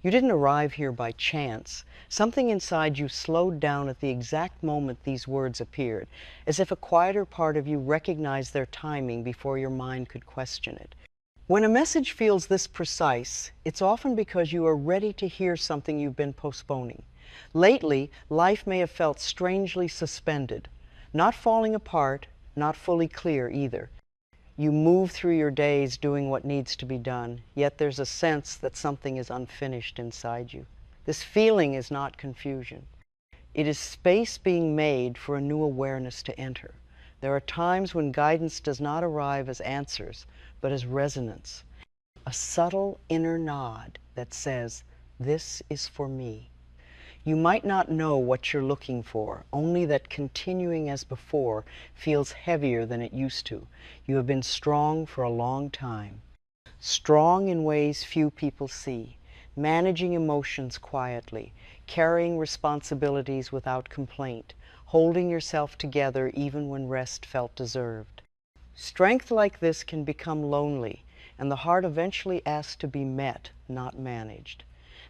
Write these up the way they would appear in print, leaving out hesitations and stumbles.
You didn't arrive here by chance. Something inside you slowed down at the exact moment these words appeared, as if a quieter part of you recognized their timing before your mind could question it. When a message feels this precise, it's often because you are ready to hear something you've been postponing. Lately, life may have felt strangely suspended, not falling apart, not fully clear either. You move through your days doing what needs to be done, yet there's a sense that something is unfinished inside you. This feeling is not confusion. It is space being made for a new awareness to enter. There are times when guidance does not arrive as answers, but as resonance. A subtle inner nod that says, "This is for me." You might not know what you're looking for, only that continuing as before feels heavier than it used to. You have been strong for a long time. Strong in ways few people see, managing emotions quietly, carrying responsibilities without complaint, holding yourself together even when rest felt deserved. Strength like this can become lonely, and the heart eventually asks to be met, not managed.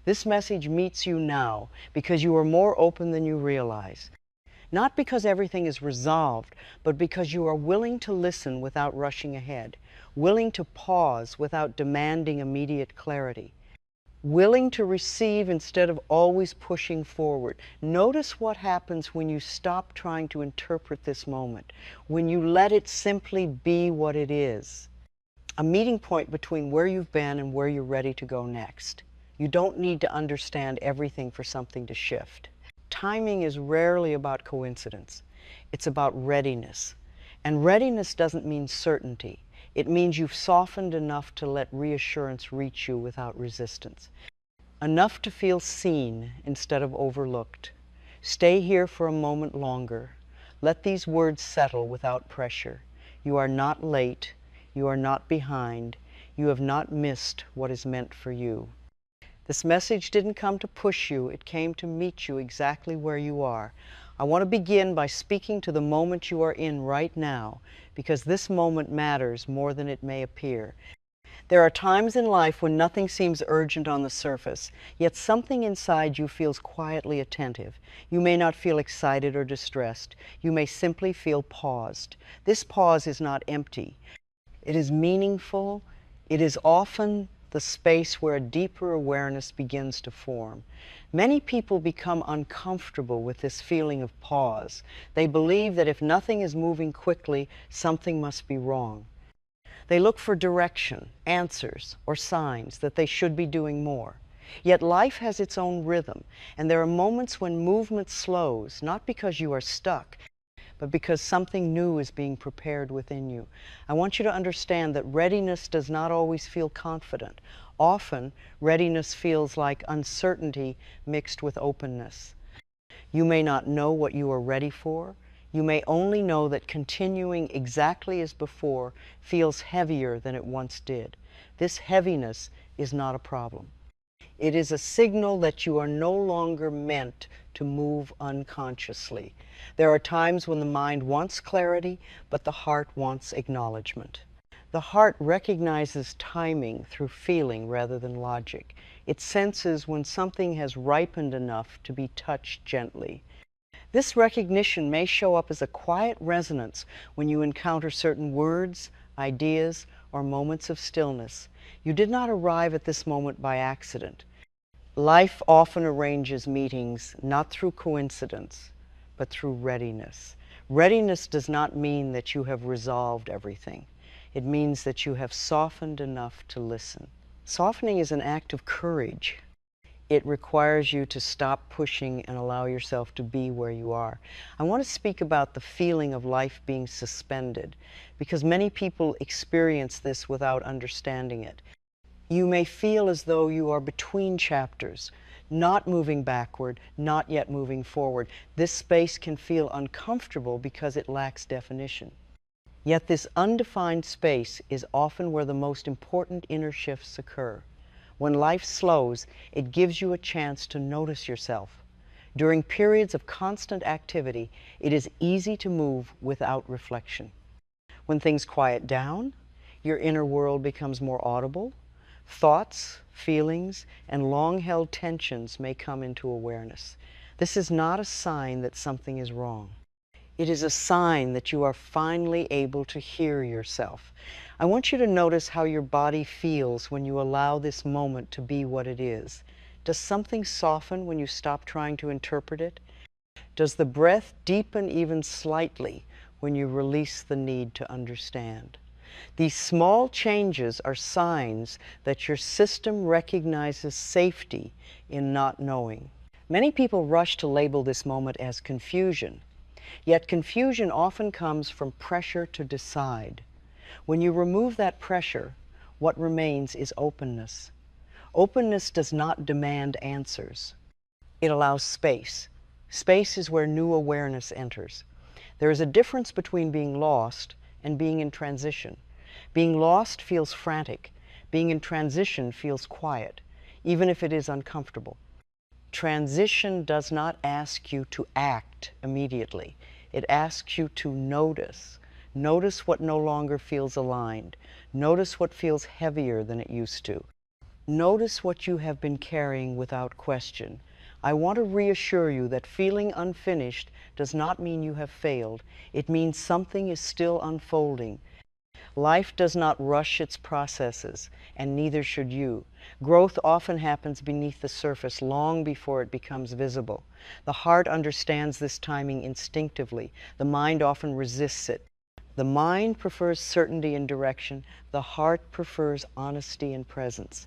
This message meets you now because you are more open than you realize. Not because everything is resolved, but because you are willing to listen without rushing ahead, willing to pause without demanding immediate clarity, willing to receive instead of always pushing forward. Notice what happens when you stop trying to interpret this moment, when you let it simply be what it is, a meeting point between where you've been and where you're ready to go next. You don't need to understand everything for something to shift. Timing is rarely about coincidence. It's about readiness. And readiness doesn't mean certainty. It means you've softened enough to let reassurance reach you without resistance. Enough to feel seen instead of overlooked. Stay here for a moment longer. Let these words settle without pressure. You are not late. You are not behind. You have not missed what is meant for you. This message didn't come to push you, it came to meet you exactly where you are. I want to begin by speaking to the moment you are in right now, because this moment matters more than it may appear. There are times in life when nothing seems urgent on the surface, yet something inside you feels quietly attentive. You may not feel excited or distressed. You may simply feel paused. This pause is not empty. It is meaningful. It is often the space where a deeper awareness begins to form. Many people become uncomfortable with this feeling of pause. They believe that if nothing is moving quickly, something must be wrong. They look for direction, answers, or signs that they should be doing more. Yet life has its own rhythm, and there are moments when movement slows, not because you are stuck, but because something new is being prepared within you. I want you to understand that readiness does not always feel confident. Often, readiness feels like uncertainty mixed with openness. You may not know what you are ready for. You may only know that continuing exactly as before feels heavier than it once did. This heaviness is not a problem. It is a signal that you are no longer meant to move unconsciously. There are times when the mind wants clarity, but the heart wants acknowledgement. The heart recognizes timing through feeling rather than logic. It senses when something has ripened enough to be touched gently. This recognition may show up as a quiet resonance when you encounter certain words, ideas, or moments of stillness. You did not arrive at this moment by accident. Life often arranges meetings not through coincidence, but through readiness. Readiness does not mean that you have resolved everything. It means that you have softened enough to listen. Softening is an act of courage. It requires you to stop pushing and allow yourself to be where you are. I want to speak about the feeling of life being suspended, because many people experience this without understanding it. You may feel as though you are between chapters, not moving backward, not yet moving forward. This space can feel uncomfortable because it lacks definition. Yet this undefined space is often where the most important inner shifts occur. When life slows, it gives you a chance to notice yourself. During periods of constant activity, it is easy to move without reflection. When things quiet down, your inner world becomes more audible. Thoughts, feelings, and long-held tensions may come into awareness. This is not a sign that something is wrong. It is a sign that you are finally able to hear yourself. I want you to notice how your body feels when you allow this moment to be what it is. Does something soften when you stop trying to interpret it? Does the breath deepen even slightly when you release the need to understand? These small changes are signs that your system recognizes safety in not knowing. Many people rush to label this moment as confusion, yet confusion often comes from pressure to decide. When you remove that pressure, what remains is openness. Openness does not demand answers. It allows space. Space is where new awareness enters. There is a difference between being lost and being in transition. Being lost feels frantic. Being in transition feels quiet, even if it is uncomfortable. Transition does not ask you to act immediately. It asks you to notice. Notice what no longer feels aligned. Notice what feels heavier than it used to. Notice what you have been carrying without question. I want to reassure you that feeling unfinished does not mean you have failed. It means something is still unfolding. Life does not rush its processes, and neither should you. Growth often happens beneath the surface long before it becomes visible. The heart understands this timing instinctively. The mind often resists it. The mind prefers certainty and direction. The heart prefers honesty and presence.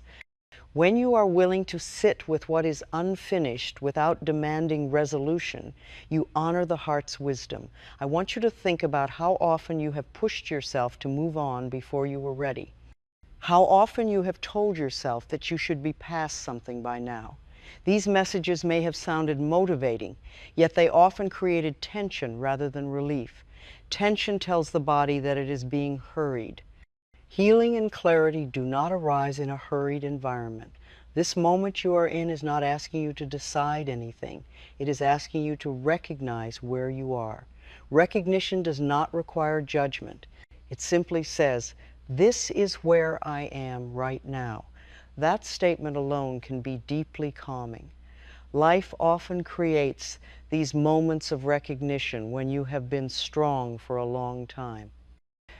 When you are willing to sit with what is unfinished without demanding resolution, you honor the heart's wisdom. I want you to think about how often you have pushed yourself to move on before you were ready. How often you have told yourself that you should be past something by now. These messages may have sounded motivating, yet they often created tension rather than relief. Tension tells the body that it is being hurried. Healing and clarity do not arise in a hurried environment. This moment you are in is not asking you to decide anything. It is asking you to recognize where you are. Recognition does not require judgment. It simply says, "This is where I am right now." That statement alone can be deeply calming. Life often creates these moments of recognition when you have been strong for a long time.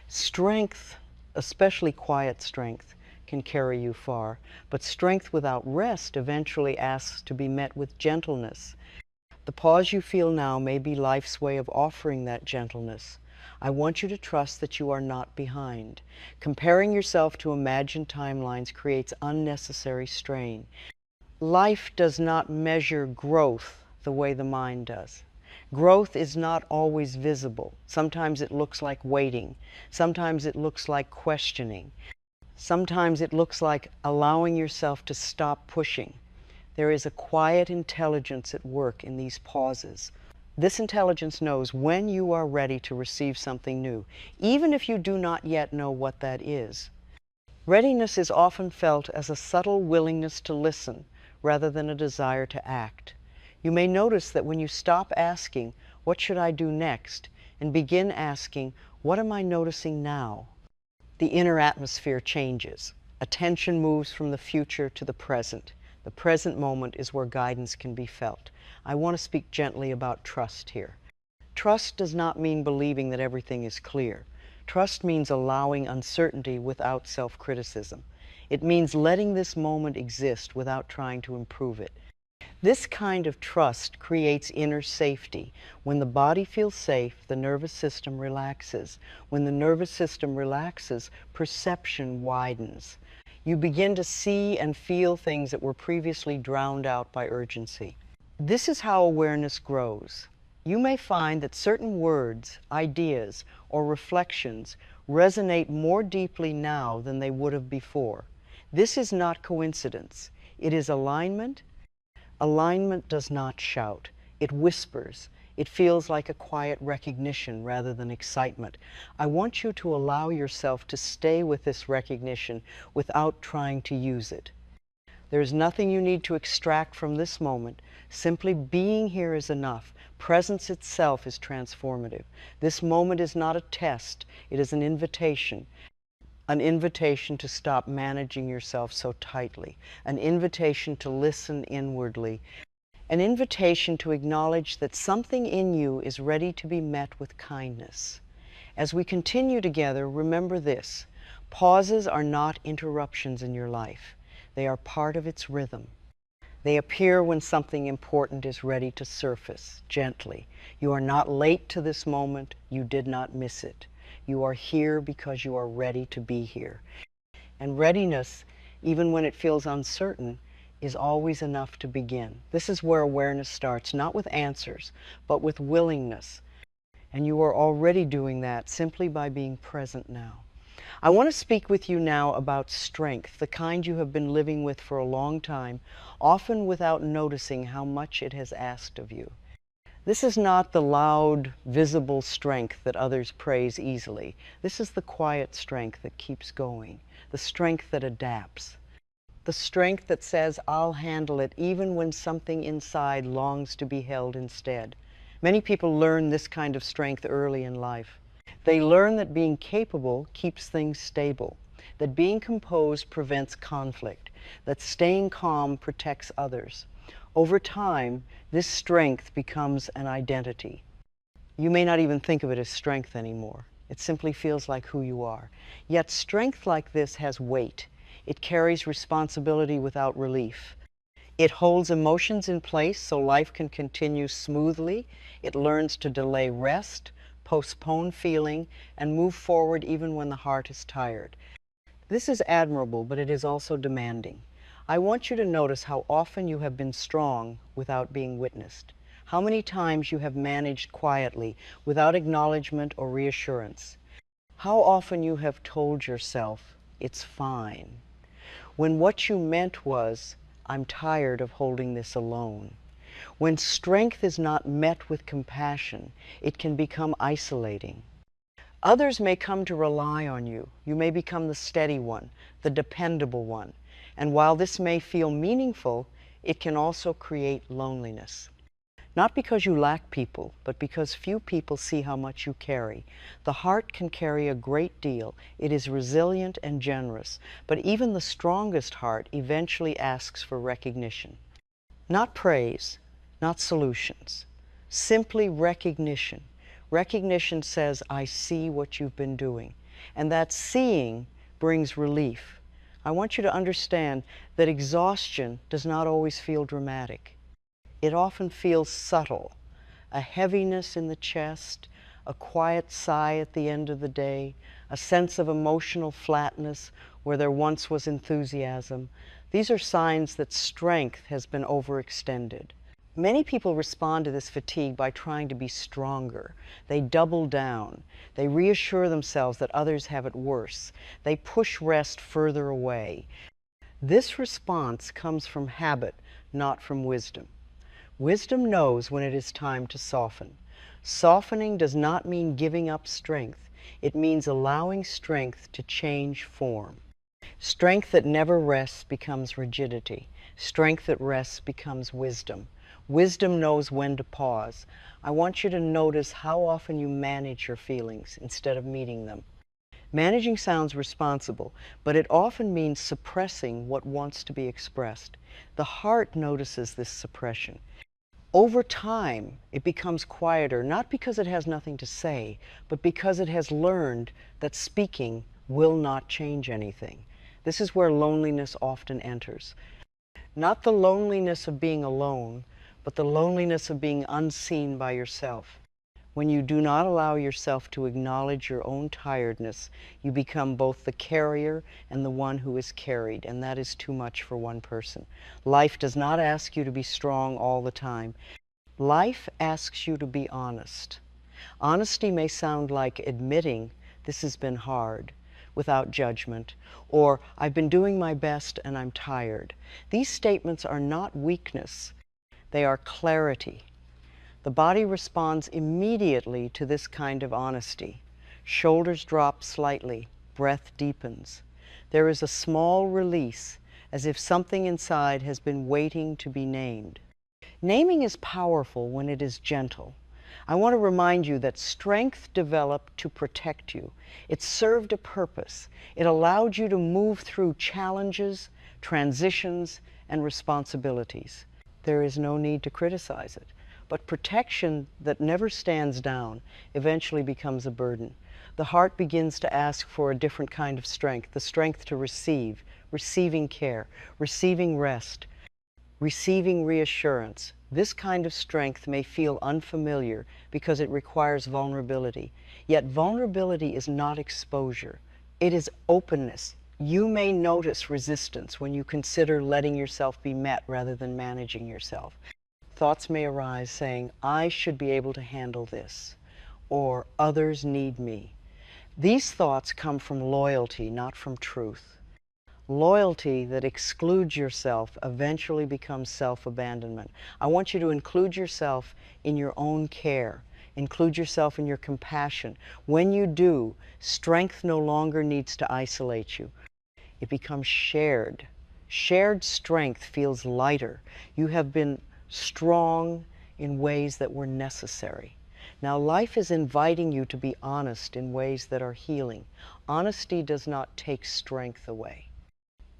Strength, especially quiet strength, can carry you far, but strength without rest eventually asks to be met with gentleness. The pause you feel now may be life's way of offering that gentleness. I want you to trust that you are not behind. Comparing yourself to imagined timelines creates unnecessary strain. Life does not measure growth the way the mind does. Growth is not always visible. Sometimes it looks like waiting. Sometimes it looks like questioning. Sometimes it looks like allowing yourself to stop pushing. There is a quiet intelligence at work in these pauses. This intelligence knows when you are ready to receive something new, even if you do not yet know what that is. Readiness is often felt as a subtle willingness to listen rather than a desire to act. You may notice that when you stop asking, "What should I do next?" and begin asking, "What am I noticing now?" the inner atmosphere changes. Attention moves from the future to the present. The present moment is where guidance can be felt. I want to speak gently about trust here. Trust does not mean believing that everything is clear. Trust means allowing uncertainty without self-criticism. It means letting this moment exist without trying to improve it. This kind of trust creates inner safety. When the body feels safe, the nervous system relaxes. When the nervous system relaxes, perception widens. You begin to see and feel things that were previously drowned out by urgency. This is how awareness grows. You may find that certain words, ideas, or reflections resonate more deeply now than they would have before. This is not coincidence. It is alignment. Alignment does not shout. It whispers. It feels like a quiet recognition rather than excitement. I want you to allow yourself to stay with this recognition without trying to use it. There is nothing you need to extract from this moment. Simply being here is enough. Presence itself is transformative. This moment is not a test. It is an invitation. an invitation to stop managing yourself so tightly, an invitation to listen inwardly, an invitation to acknowledge that something in you is ready to be met with kindness. As we continue together, remember this: pauses are not interruptions in your life. They are part of its rhythm. They appear when something important is ready to surface, gently. You are not late to this moment. You did not miss it. You are here because you are ready to be here. And readiness, even when it feels uncertain, is always enough to begin. This is where awareness starts, not with answers, but with willingness. And you are already doing that simply by being present now. I want to speak with you now about strength, the kind you have been living with for a long time, often without noticing how much it has asked of you. This is not the loud, visible strength that others praise easily. This is the quiet strength that keeps going, the strength that adapts, the strength that says, I'll handle it even when something inside longs to be held instead. Many people learn this kind of strength early in life. They learn that being capable keeps things stable, that being composed prevents conflict, that staying calm protects others. Over time, this strength becomes an identity. You may not even think of it as strength anymore. It simply feels like who you are. Yet strength like this has weight. It carries responsibility without relief. It holds emotions in place so life can continue smoothly. It learns to delay rest, postpone feeling, and move forward even when the heart is tired. This is admirable, but it is also demanding. I want you to notice how often you have been strong without being witnessed. How many times you have managed quietly without acknowledgement or reassurance. How often you have told yourself, it's fine, when what you meant was, I'm tired of holding this alone. When strength is not met with compassion, it can become isolating. Others may come to rely on you. You may become the steady one, the dependable one. And while this may feel meaningful, it can also create loneliness. Not because you lack people, but because few people see how much you carry. The heart can carry a great deal. It is resilient and generous. But even the strongest heart eventually asks for recognition. Not praise, not solutions. Simply recognition. Recognition says, I see what you've been doing. And that seeing brings relief. I want you to understand that exhaustion does not always feel dramatic. It often feels subtle, a heaviness in the chest, a quiet sigh at the end of the day, a sense of emotional flatness where there once was enthusiasm. These are signs that strength has been overextended. Many people respond to this fatigue by trying to be stronger. They double down. They reassure themselves that others have it worse. They push rest further away. This response comes from habit, not from wisdom. Wisdom knows when it is time to soften. Softening does not mean giving up strength. It means allowing strength to change form. Strength that never rests becomes rigidity. Strength that rests becomes wisdom. Wisdom knows when to pause. I want you to notice how often you manage your feelings instead of meeting them. Managing sounds responsible, but it often means suppressing what wants to be expressed. The heart notices this suppression. Over time, it becomes quieter, not because it has nothing to say, but because it has learned that speaking will not change anything. This is where loneliness often enters. Not the loneliness of being alone, but the loneliness of being unseen by yourself. When you do not allow yourself to acknowledge your own tiredness, you become both the carrier and the one who is carried, and that is too much for one person. Life does not ask you to be strong all the time. Life asks you to be honest. Honesty may sound like admitting this has been hard, without judgment, or I've been doing my best and I'm tired. These statements are not weakness. They are clarity. The body responds immediately to this kind of honesty. Shoulders drop slightly, breath deepens. There is a small release, as if something inside has been waiting to be named. Naming is powerful when it is gentle. I want to remind you that strength developed to protect you. It served a purpose. It allowed you to move through challenges, transitions, and responsibilities. There is no need to criticize it. But protection that never stands down eventually becomes a burden. The heart begins to ask for a different kind of strength, the strength to receive, receiving care, receiving rest, receiving reassurance. This kind of strength may feel unfamiliar because it requires vulnerability. Yet vulnerability is not exposure. It is openness. You may notice resistance when you consider letting yourself be met rather than managing yourself. Thoughts may arise saying, I should be able to handle this, or others need me. These thoughts come from loyalty, not from truth. Loyalty that excludes yourself eventually becomes self-abandonment. I want you to include yourself in your own care. Include yourself in your compassion. When you do, strength no longer needs to isolate you. It becomes shared. Shared strength feels lighter. You have been strong in ways that were necessary. Now, life is inviting you to be honest in ways that are healing. Honesty does not take strength away.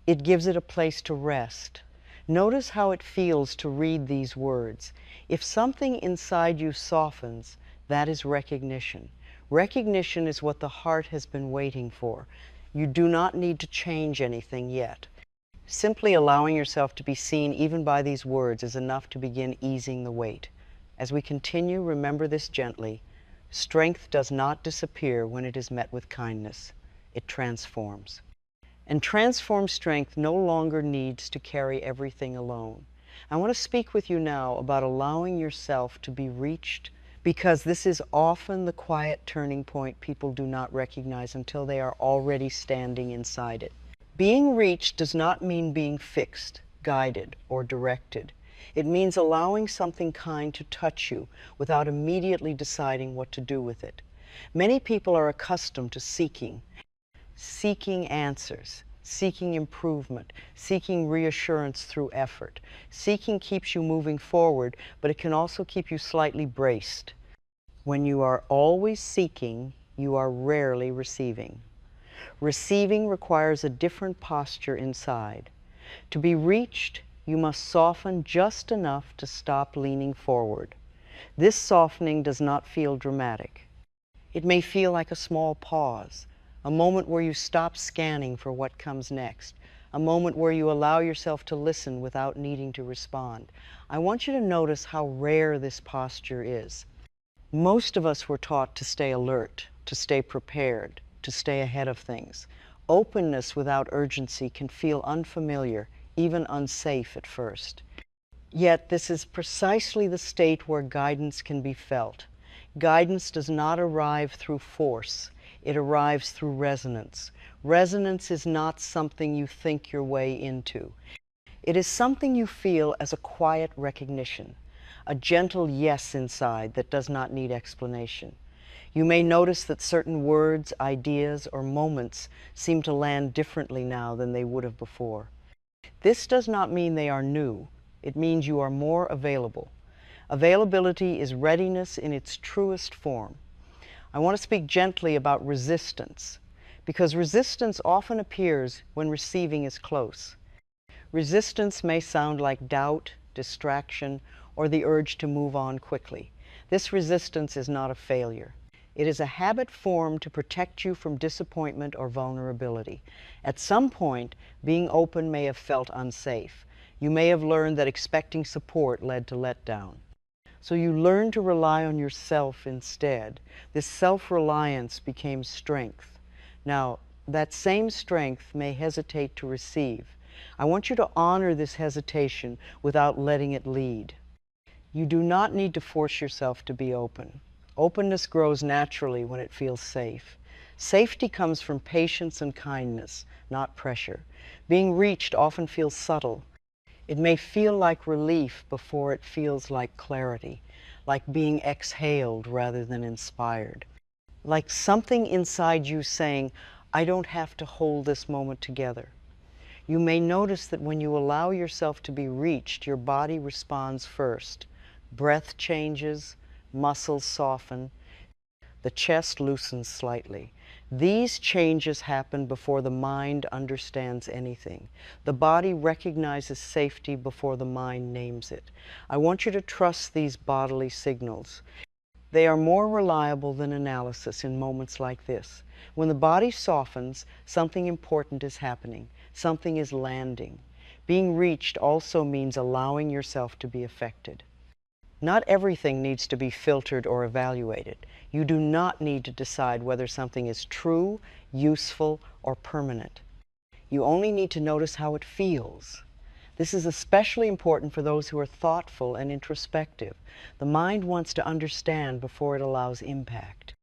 It gives it a place to rest. Notice how it feels to read these words. If something inside you softens, that is recognition. Recognition is what the heart has been waiting for. You do not need to change anything yet. Simply allowing yourself to be seen even by these words is enough to begin easing the weight. As we continue, remember this gently. Strength does not disappear when it is met with kindness. It transforms. And transformed strength no longer needs to carry everything alone. I want to speak with you now about allowing yourself to be reached, because this is often the quiet turning point people do not recognize until they are already standing inside it. Being reached does not mean being fixed, guided, or directed. It means allowing something kind to touch you without immediately deciding what to do with it. Many people are accustomed to seeking answers, seeking improvement, seeking reassurance through effort. Seeking keeps you moving forward, but it can also keep you slightly braced. When you are always seeking, you are rarely receiving. Receiving requires a different posture inside. To be reached, you must soften just enough to stop leaning forward. This softening does not feel dramatic. It may feel like a small pause, a moment where you stop scanning for what comes next, a moment where you allow yourself to listen without needing to respond. I want you to notice how rare this posture is. Most of us were taught to stay alert, to stay prepared, to stay ahead of things. Openness without urgency can feel unfamiliar, even unsafe at first. Yet this is precisely the state where guidance can be felt. Guidance does not arrive through force. It arrives through resonance. Resonance is not something you think your way into. It is something you feel as a quiet recognition, a gentle yes inside that does not need explanation. You may notice that certain words, ideas, or moments seem to land differently now than they would have before. This does not mean they are new. It means you are more available. Availability is readiness in its truest form. I want to speak gently about resistance, because resistance often appears when receiving is close. Resistance may sound like doubt, distraction, or the urge to move on quickly. This resistance is not a failure. It is a habit formed to protect you from disappointment or vulnerability. At some point, being open may have felt unsafe. You may have learned that expecting support led to letdown. So you learn to rely on yourself instead. This self-reliance became strength. Now, that same strength may hesitate to receive. I want you to honor this hesitation without letting it lead. You do not need to force yourself to be open. Openness grows naturally when it feels safe. Safety comes from patience and kindness, not pressure. Being reached often feels subtle. It may feel like relief before it feels like clarity, like being exhaled rather than inspired. Like something inside you saying, I don't have to hold this moment together. You may notice that when you allow yourself to be reached, your body responds first. Breath changes, muscles soften, the chest loosens slightly. These changes happen before the mind understands anything. The body recognizes safety before the mind names it. I want you to trust these bodily signals. They are more reliable than analysis in moments like this. When the body softens, something important is happening. Something is landing. Being reached also means allowing yourself to be affected. Not everything needs to be filtered or evaluated. You do not need to decide whether something is true, useful, or permanent. You only need to notice how it feels. This is especially important for those who are thoughtful and introspective. The mind wants to understand before it allows impact.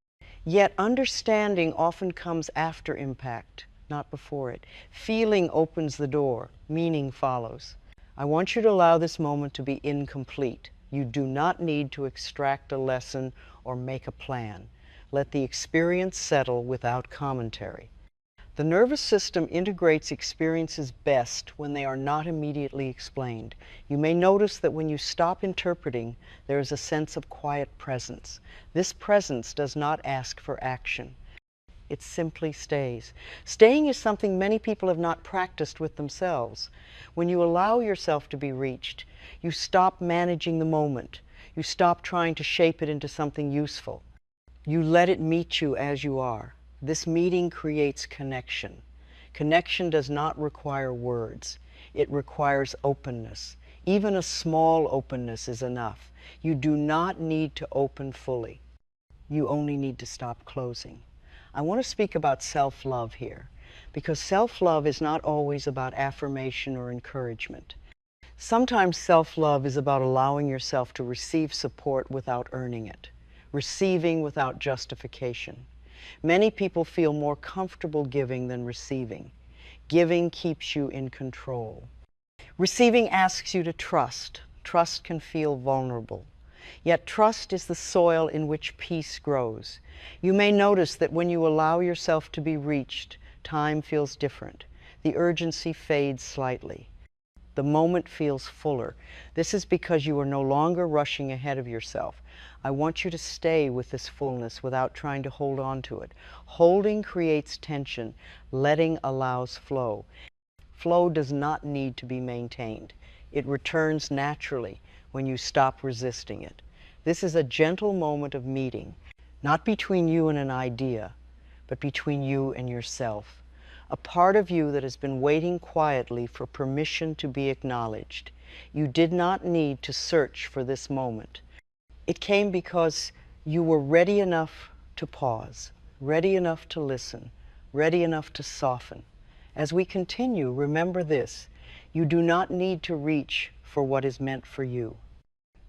Yet understanding often comes after impact, not before it. Feeling opens the door, meaning follows. I want you to allow this moment to be incomplete. You do not need to extract a lesson or make a plan. Let the experience settle without commentary. The nervous system integrates experiences best when they are not immediately explained. You may notice that when you stop interpreting, there is a sense of quiet presence. This presence does not ask for action. It simply stays. Staying is something many people have not practiced with themselves. When you allow yourself to be reached, you stop managing the moment. You stop trying to shape it into something useful. You let it meet you as you are. This meeting creates connection. Connection does not require words. It requires openness. Even a small openness is enough. You do not need to open fully. You only need to stop closing. I want to speak about self-love here, because self-love is not always about affirmation or encouragement. Sometimes self-love is about allowing yourself to receive support without earning it, receiving without justification. Many people feel more comfortable giving than receiving. Giving keeps you in control. Receiving asks you to trust. Trust can feel vulnerable. Yet trust is the soil in which peace grows. You may notice that when you allow yourself to be reached, time feels different. The urgency fades slightly. The moment feels fuller. This is because you are no longer rushing ahead of yourself. I want you to stay with this fullness without trying to hold on to it. Holding creates tension. Letting allows flow. Flow does not need to be maintained. It returns naturally when you stop resisting it. This is a gentle moment of meeting, not between you and an idea, but between you and yourself. A part of you that has been waiting quietly for permission to be acknowledged. You did not need to search for this moment. It came because you were ready enough to pause, ready enough to listen, ready enough to soften. As we continue, remember this: you do not need to reach for what is meant for you.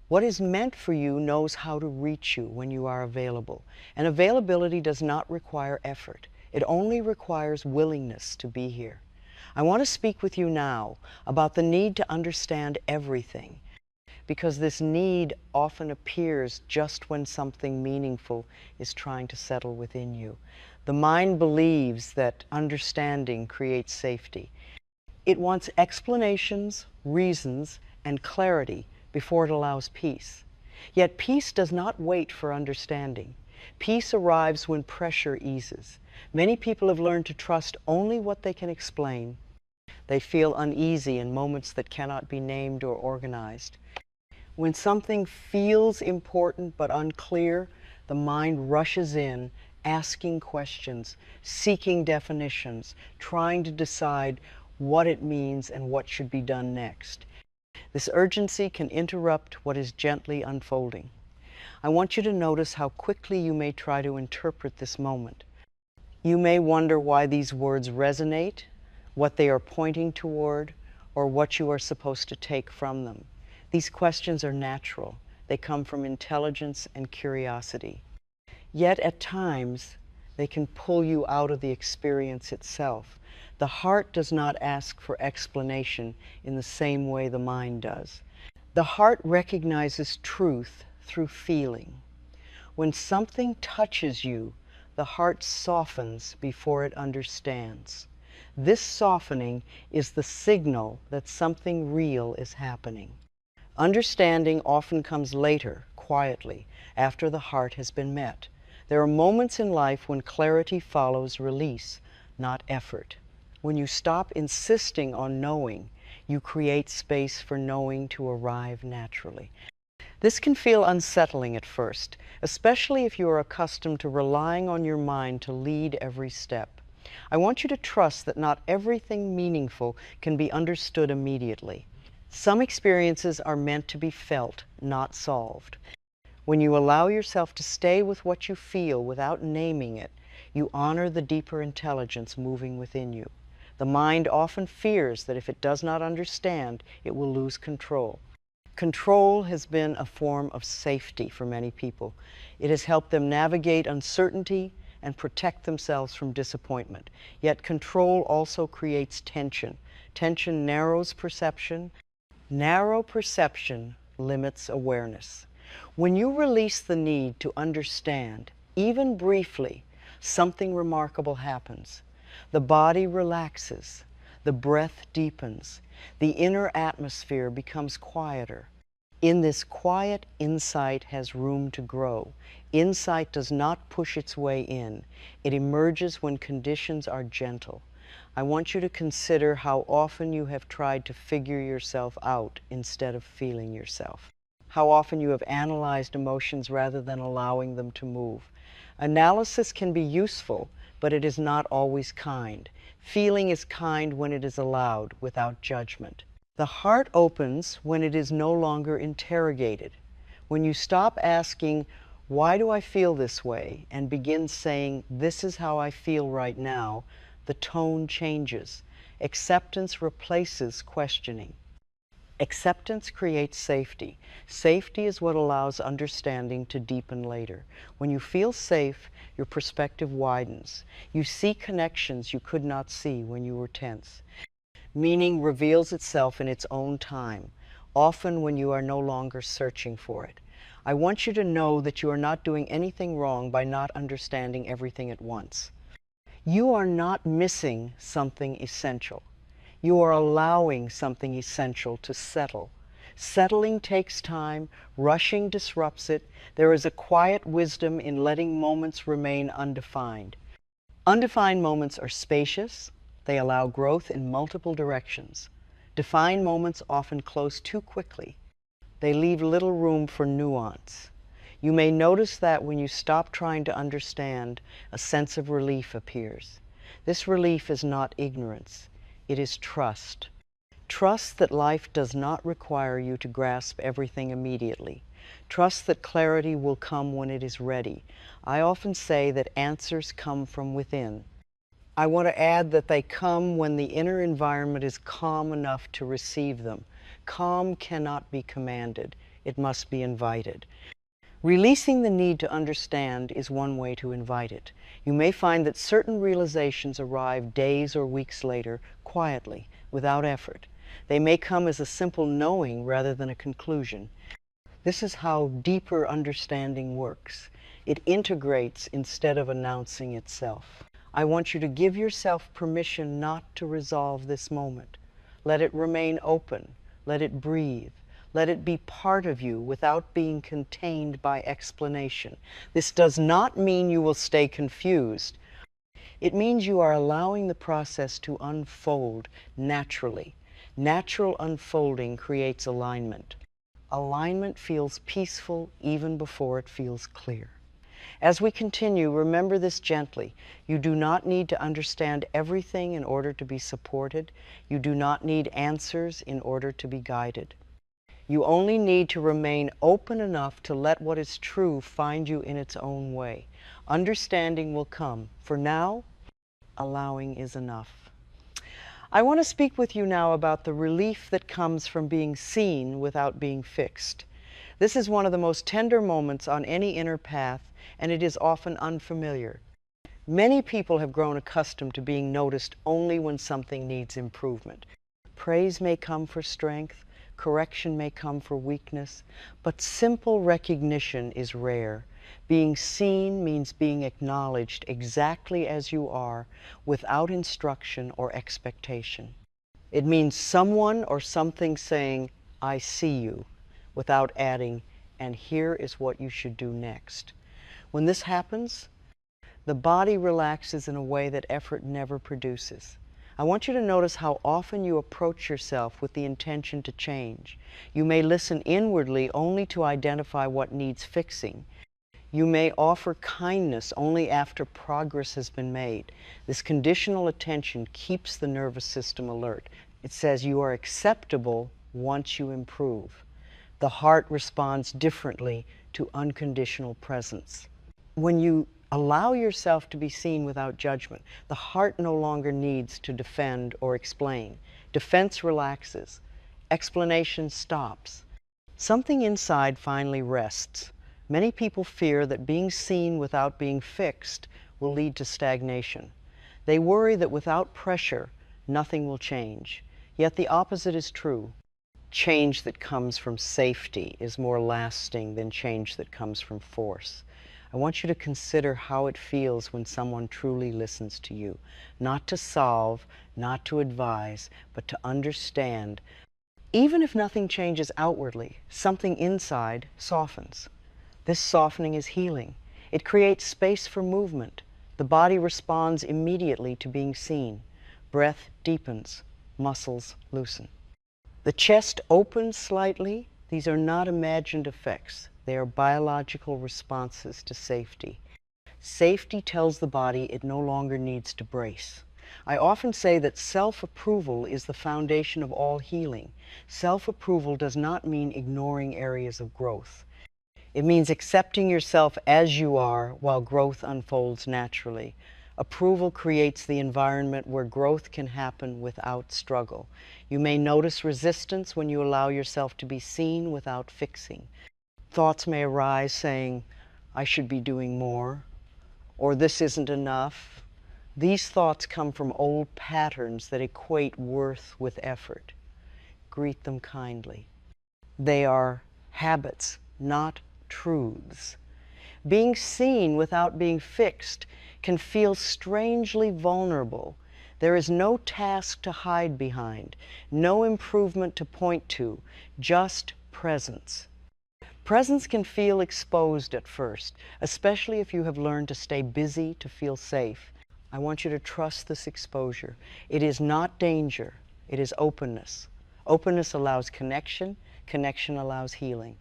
What is meant for you knows how to reach you when you are available. And availability does not require effort. It only requires willingness to be here. I want to speak with you now about the need to understand everything, because this need often appears just when something meaningful is trying to settle within you. The mind believes that understanding creates safety. It wants explanations, reasons, and clarity before it allows peace. Yet peace does not wait for understanding. Peace arrives when pressure eases. Many people have learned to trust only what they can explain. They feel uneasy in moments that cannot be named or organized. When something feels important but unclear, the mind rushes in, asking questions, seeking definitions, trying to decide what it means and what should be done next. This urgency can interrupt what is gently unfolding. I want you to notice how quickly you may try to interpret this moment. You may wonder why these words resonate, what they are pointing toward, or what you are supposed to take from them. These questions are natural. They come from intelligence and curiosity. Yet at times, they can pull you out of the experience itself. The heart does not ask for explanation in the same way the mind does. The heart recognizes truth through feeling. When something touches you, the heart softens before it understands. This softening is the signal that something real is happening. Understanding often comes later, quietly after the heart has been met. There are moments in life when clarity follows release, not effort. When you stop insisting on knowing, you create space for knowing to arrive naturally. This can feel unsettling at first, especially if you are accustomed to relying on your mind to lead every step. I want you to trust that not everything meaningful can be understood immediately. Some experiences are meant to be felt, not solved. When you allow yourself to stay with what you feel without naming it, you honor the deeper intelligence moving within you. The mind often fears that if it does not understand, it will lose control. Control has been a form of safety for many people. It has helped them navigate uncertainty and protect themselves from disappointment. Yet control also creates tension. Tension narrows perception. Narrow perception limits awareness. When you release the need to understand, even briefly, something remarkable happens. The body relaxes. The breath deepens. The inner atmosphere becomes quieter. In this quiet, insight has room to grow. Insight does not push its way in. It emerges when conditions are gentle. I want you to consider how often you have tried to figure yourself out instead of feeling yourself. How often you have analyzed emotions rather than allowing them to move. Analysis can be useful, but it is not always kind. Feeling is kind when it is allowed, without judgment. The heart opens when it is no longer interrogated. When you stop asking, "Why do I feel this way?" and begin saying, "This is how I feel right now," the tone changes. Acceptance replaces questioning. Acceptance creates safety. Safety is what allows understanding to deepen later. When you feel safe, your perspective widens. You see connections you could not see when you were tense. Meaning reveals itself in its own time, often when you are no longer searching for it. I want you to know that you are not doing anything wrong by not understanding everything at once. You are not missing something essential. You are allowing something essential to settle. Settling takes time. Rushing disrupts it. There is a quiet wisdom in letting moments remain undefined. Undefined moments are spacious. They allow growth in multiple directions. Defined moments often close too quickly. They leave little room for nuance. You may notice that when you stop trying to understand, a sense of relief appears. This relief is not ignorance. It is trust. Trust that life does not require you to grasp everything immediately. Trust that clarity will come when it is ready. I often say that answers come from within. I want to add that they come when the inner environment is calm enough to receive them. Calm cannot be commanded. It must be invited. Releasing the need to understand is one way to invite it. You may find that certain realizations arrive days or weeks later, quietly, without effort. They may come as a simple knowing rather than a conclusion. This is how deeper understanding works. It integrates instead of announcing itself. I want you to give yourself permission not to resolve this moment. Let it remain open. Let it breathe. Let it be part of you without being contained by explanation. This does not mean you will stay confused. It means you are allowing the process to unfold naturally. Natural unfolding creates alignment. Alignment feels peaceful even before it feels clear. As we continue, remember this gently. You do not need to understand everything in order to be supported. You do not need answers in order to be guided. You only need to remain open enough to let what is true find you in its own way. Understanding will come. For now, allowing is enough. I want to speak with you now about the relief that comes from being seen without being fixed. This is one of the most tender moments on any inner path, and it is often unfamiliar. Many people have grown accustomed to being noticed only when something needs improvement. Praise may come for strength, correction may come for weakness, but simple recognition is rare. Being seen means being acknowledged exactly as you are, without instruction or expectation. It means someone or something saying, "I see you," without adding, and here is what you should do next. When this happens, the body relaxes in a way that effort never produces. I want you to notice how often you approach yourself with the intention to change. You may listen inwardly only to identify what needs fixing. You may offer kindness only after progress has been made. This conditional attention keeps the nervous system alert. It says you are acceptable once you improve. The heart responds differently to unconditional presence. When you allow yourself to be seen without judgment, the heart no longer needs to defend or explain. Defense relaxes. Explanation stops. Something inside finally rests. Many people fear that being seen without being fixed will lead to stagnation. They worry that without pressure, nothing will change. Yet the opposite is true. Change that comes from safety is more lasting than change that comes from force. I want you to consider how it feels when someone truly listens to you. Not to solve, not to advise, but to understand. Even if nothing changes outwardly, something inside softens. This softening is healing. It creates space for movement. The body responds immediately to being seen. Breath deepens. Muscles loosen. The chest opens slightly. These are not imagined effects. They are biological responses to safety. Safety tells the body it no longer needs to brace. I often say that self-approval is the foundation of all healing. Self-approval does not mean ignoring areas of growth. It means accepting yourself as you are while growth unfolds naturally. Approval creates the environment where growth can happen without struggle. You may notice resistance when you allow yourself to be seen without fixing. Thoughts may arise saying, I should be doing more, or this isn't enough. These thoughts come from old patterns that equate worth with effort. Greet them kindly. They are habits, not truths. Being seen without being fixed can feel strangely vulnerable. There is no task to hide behind, no improvement to point to, just presence. Presence can feel exposed at first, especially if you have learned to stay busy to feel safe. I want you to trust this exposure. It is not danger, it is openness. Openness allows connection, connection allows healing.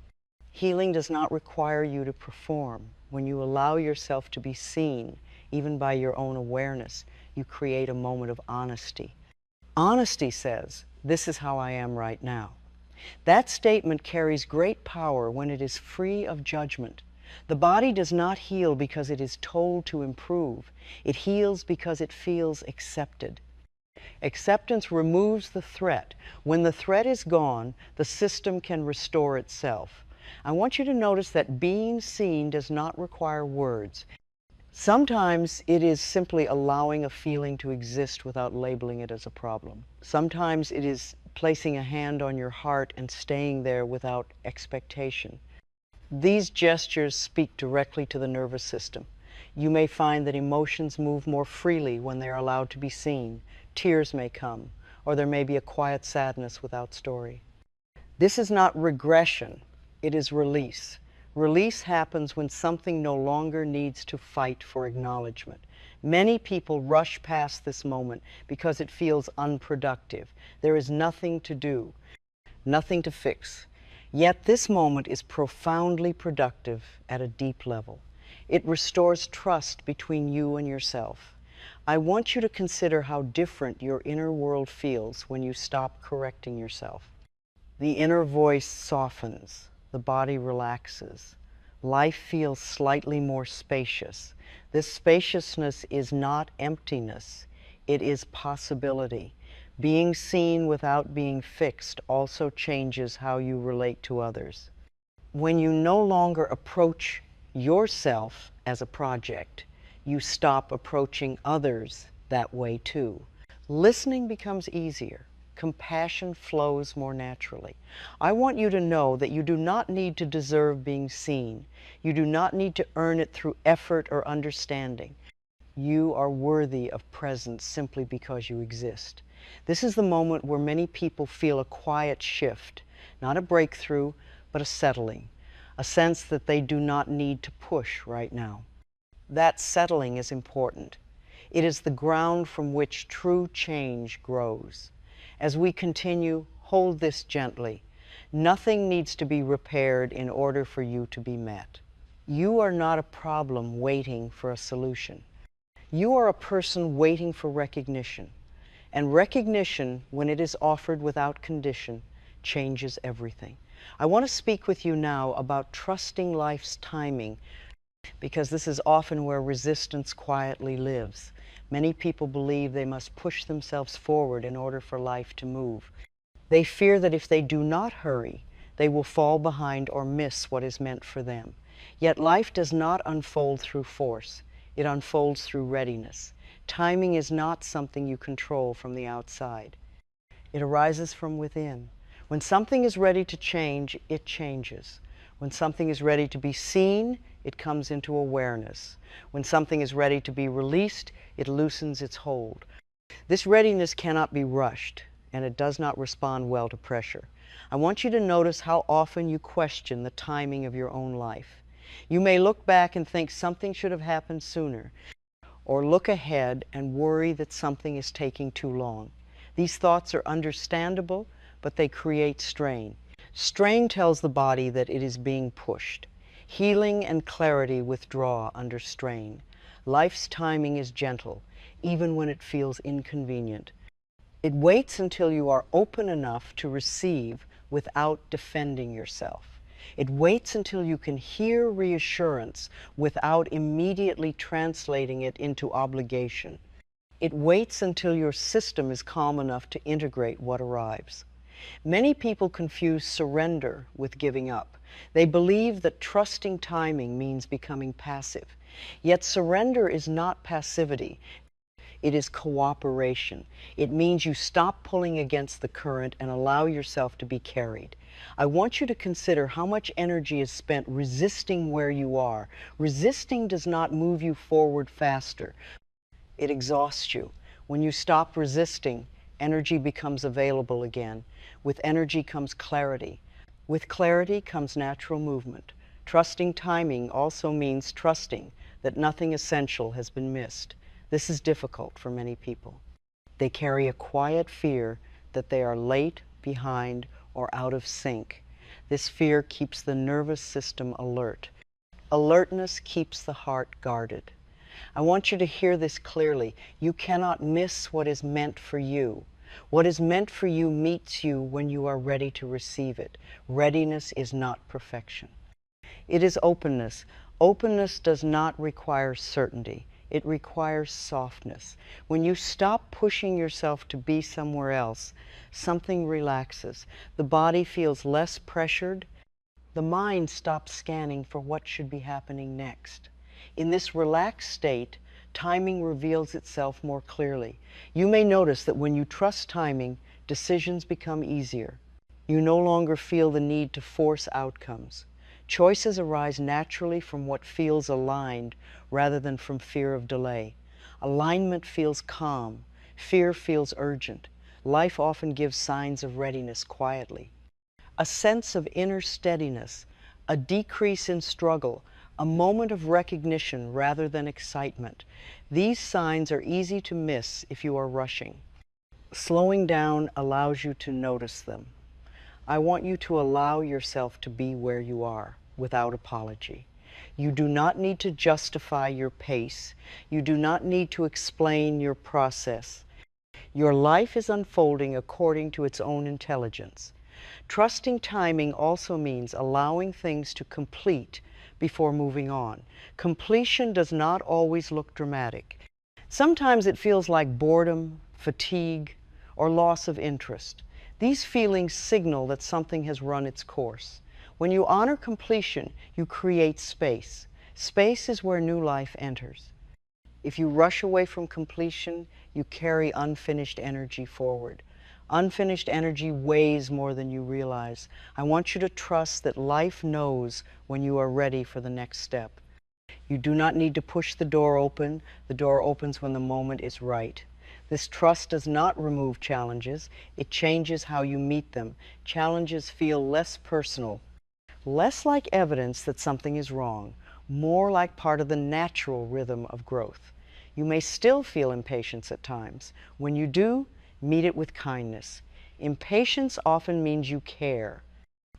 Healing does not require you to perform. When you allow yourself to be seen, even by your own awareness, you create a moment of honesty. Honesty says, this is how I am right now. That statement carries great power when it is free of judgment. The body does not heal because it is told to improve. It heals because it feels accepted. Acceptance removes the threat. When the threat is gone, the system can restore itself. I want you to notice that being seen does not require words. Sometimes it is simply allowing a feeling to exist without labeling it as a problem. Sometimes it is placing a hand on your heart and staying there without expectation. These gestures speak directly to the nervous system. You may find that emotions move more freely when they are allowed to be seen. Tears may come, or there may be a quiet sadness without story. This is not regression, it is release. Release happens when something no longer needs to fight for acknowledgement. Many people rush past this moment because it feels unproductive. There is nothing to do, nothing to fix. Yet this moment is profoundly productive at a deep level. It restores trust between you and yourself. I want you to consider how different your inner world feels when you stop correcting yourself. The inner voice softens, the body relaxes. Life feels slightly more spacious. This spaciousness is not emptiness, it is possibility. Being seen without being fixed also changes how you relate to others. When you no longer approach yourself as a project, you stop approaching others that way too. Listening becomes easier. Compassion flows more naturally. I want you to know that you do not need to deserve being seen. You do not need to earn it through effort or understanding. You are worthy of presence simply because you exist. This is the moment where many people feel a quiet shift, not a breakthrough, but a settling. a sense that they do not need to push right now. That settling is important. It is the ground from which true change grows. As we continue, hold this gently. Nothing needs to be repaired in order for you to be met. You are not a problem waiting for a solution. You are a person waiting for recognition. And recognition, when it is offered without condition, changes everything. I want to speak with you now about trusting life's timing, because this is often where resistance quietly lives. Many people believe they must push themselves forward in order for life to move. They fear that if they do not hurry, they will fall behind or miss what is meant for them. Yet life does not unfold through force. It unfolds through readiness. Timing is not something you control from the outside. It arises from within. When something is ready to change, it changes. When something is ready to be seen, it comes into awareness. When something is ready to be released, it loosens its hold. This readiness cannot be rushed, and it does not respond well to pressure. I want you to notice how often you question the timing of your own life. You may look back and think something should have happened sooner, or look ahead and worry that something is taking too long. These thoughts are understandable, but they create strain. Strain tells the body that it is being pushed. Healing and clarity withdraw under strain. Life's timing is gentle, even when it feels inconvenient. It waits until you are open enough to receive without defending yourself. It waits until you can hear reassurance without immediately translating it into obligation. It waits until your system is calm enough to integrate what arrives. Many people confuse surrender with giving up. They believe that trusting timing means becoming passive. Yet surrender is not passivity. It is cooperation. It means you stop pulling against the current and allow yourself to be carried. I want you to consider how much energy is spent resisting where you are. Resisting does not move you forward faster. It exhausts you. When you stop resisting, energy becomes available again. With energy comes clarity. With clarity comes natural movement. Trusting timing also means trusting that nothing essential has been missed. This is difficult for many people. They carry a quiet fear that they are late, behind, or out of sync. This fear keeps the nervous system alert. Alertness keeps the heart guarded. I want you to hear this clearly. You cannot miss what is meant for you. What is meant for you meets you when you are ready to receive it. Readiness is not perfection. It is openness. Openness does not require certainty. It requires softness. When you stop pushing yourself to be somewhere else, something relaxes. The body feels less pressured. The mind stops scanning for what should be happening next. In this relaxed state, timing reveals itself more clearly. You may notice that when you trust timing, decisions become easier. You no longer feel the need to force outcomes. Choices arise naturally from what feels aligned rather than from fear of delay. Alignment feels calm. Fear feels urgent. Life often gives signs of readiness quietly. A sense of inner steadiness, a decrease in struggle, a moment of recognition rather than excitement. These signs are easy to miss if you are rushing. Slowing down allows you to notice them. I want you to allow yourself to be where you are without apology. You do not need to justify your pace. You do not need to explain your process. Your life is unfolding according to its own intelligence. Trusting timing also means allowing things to complete before moving on. Completion does not always look dramatic. Sometimes it feels like boredom, fatigue, or loss of interest. These feelings signal that something has run its course. When you honor completion, you create space. Space is where new life enters. If you rush away from completion, you carry unfinished energy forward. Unfinished energy weighs more than you realize. I want you to trust that life knows when you are ready for the next step. You do not need to push the door open. The door opens when the moment is right. This trust does not remove challenges. It changes how you meet them. Challenges feel less personal less like evidence that something is wrong, more like part of the natural rhythm of growth. You may still feel impatience at times. When you do, meet it with kindness. Impatience often means you care.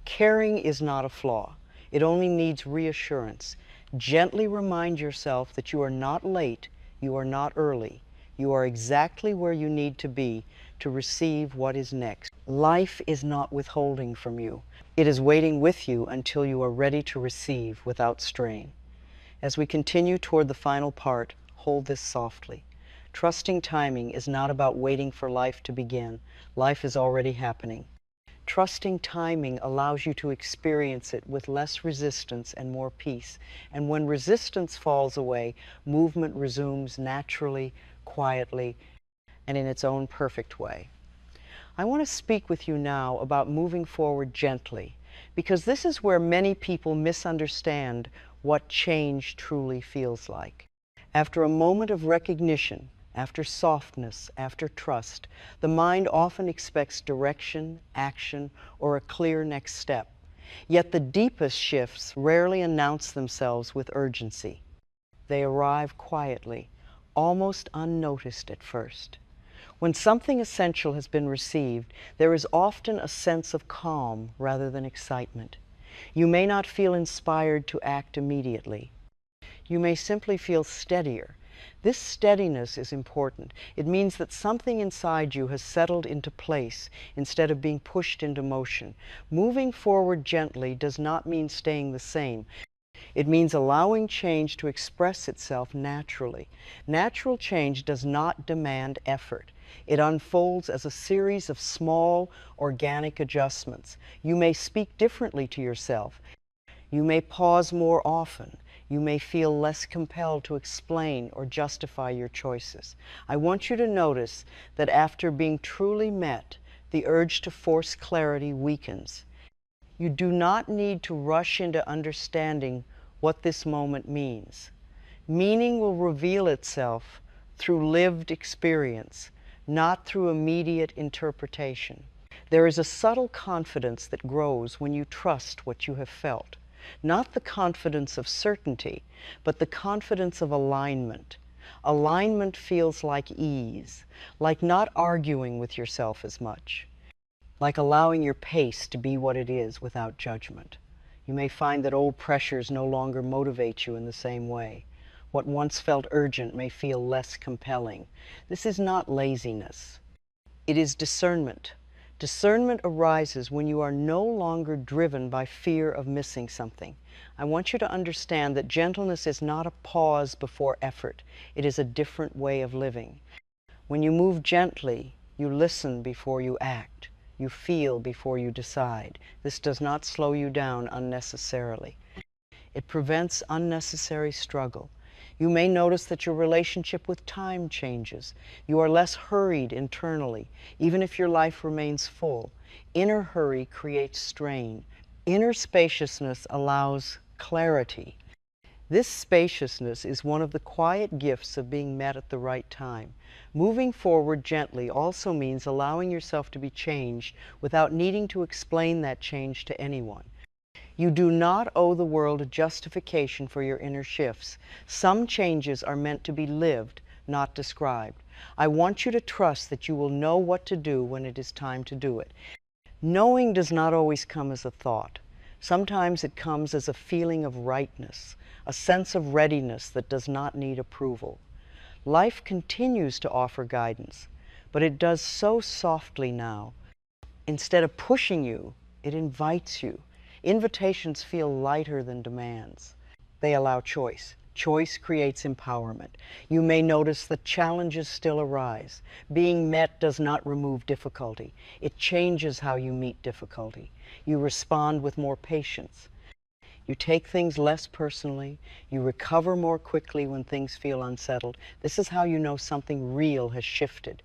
Caring is not a flaw. It only needs reassurance. Gently remind yourself that you are not late, you are not early. You are exactly where you need to be to receive what is next. Life is not withholding from you. It is waiting with you until you are ready to receive without strain. As we continue toward the final part, hold this softly. Trusting timing is not about waiting for life to begin. Life is already happening. Trusting timing allows you to experience it with less resistance and more peace. And when resistance falls away, movement resumes naturally, quietly, and in its own perfect way. I want to speak with you now about moving forward gently, because this is where many people misunderstand what change truly feels like. After a moment of recognition, after softness, after trust, the mind often expects direction, action, or a clear next step. Yet the deepest shifts rarely announce themselves with urgency. They arrive quietly, almost unnoticed at first. When something essential has been received, there is often a sense of calm rather than excitement. You may not feel inspired to act immediately. You may simply feel steadier. This steadiness is important. It means that something inside you has settled into place instead of being pushed into motion. Moving forward gently does not mean staying the same. It means allowing change to express itself naturally. Natural change does not demand effort. It unfolds as a series of small, organic adjustments. You may speak differently to yourself. You may pause more often. You may feel less compelled to explain or justify your choices. I want you to notice that after being truly met, the urge to force clarity weakens. You do not need to rush into understanding what this moment means. Meaning will reveal itself through lived experience, not through immediate interpretation. There is a subtle confidence that grows when you trust what you have felt. Not the confidence of certainty, but the confidence of alignment. Alignment feels like ease, like not arguing with yourself as much, like allowing your pace to be what it is without judgment. You may find that old pressures no longer motivate you in the same way. What once felt urgent may feel less compelling. This is not laziness. It is discernment. Discernment arises when you are no longer driven by fear of missing something. I want you to understand that gentleness is not a pause before effort. It is a different way of living. When you move gently, you listen before you act. You feel before you decide. This does not slow you down unnecessarily. It prevents unnecessary struggle. You may notice that your relationship with time changes. You are less hurried internally, even if your life remains full. Inner hurry creates strain. Inner spaciousness allows clarity. This spaciousness is one of the quiet gifts of being met at the right time. Moving forward gently also means allowing yourself to be changed without needing to explain that change to anyone. You do not owe the world a justification for your inner shifts. Some changes are meant to be lived, not described. I want you to trust that you will know what to do when it is time to do it. Knowing does not always come as a thought. Sometimes it comes as a feeling of rightness, a sense of readiness that does not need approval. Life continues to offer guidance, but it does so softly now. Instead of pushing you, it invites you. Invitations feel lighter than demands. They allow choice. Choice creates empowerment. You may notice that challenges still arise. Being met does not remove difficulty. It changes how you meet difficulty. You respond with more patience. You take things less personally. You recover more quickly when things feel unsettled. This is how you know something real has shifted.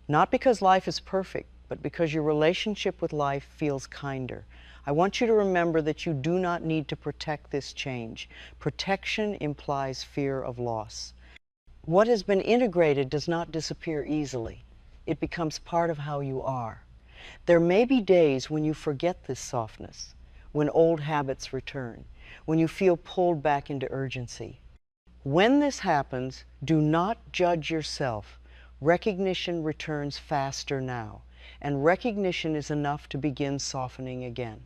Not because life is perfect, but because your relationship with life feels kinder. I want you to remember that you do not need to protect this change. Protection implies fear of loss. What has been integrated does not disappear easily. It becomes part of how you are. There may be days when you forget this softness, when old habits return, when you feel pulled back into urgency. When this happens, do not judge yourself. Recognition returns faster now, and recognition is enough to begin softening again.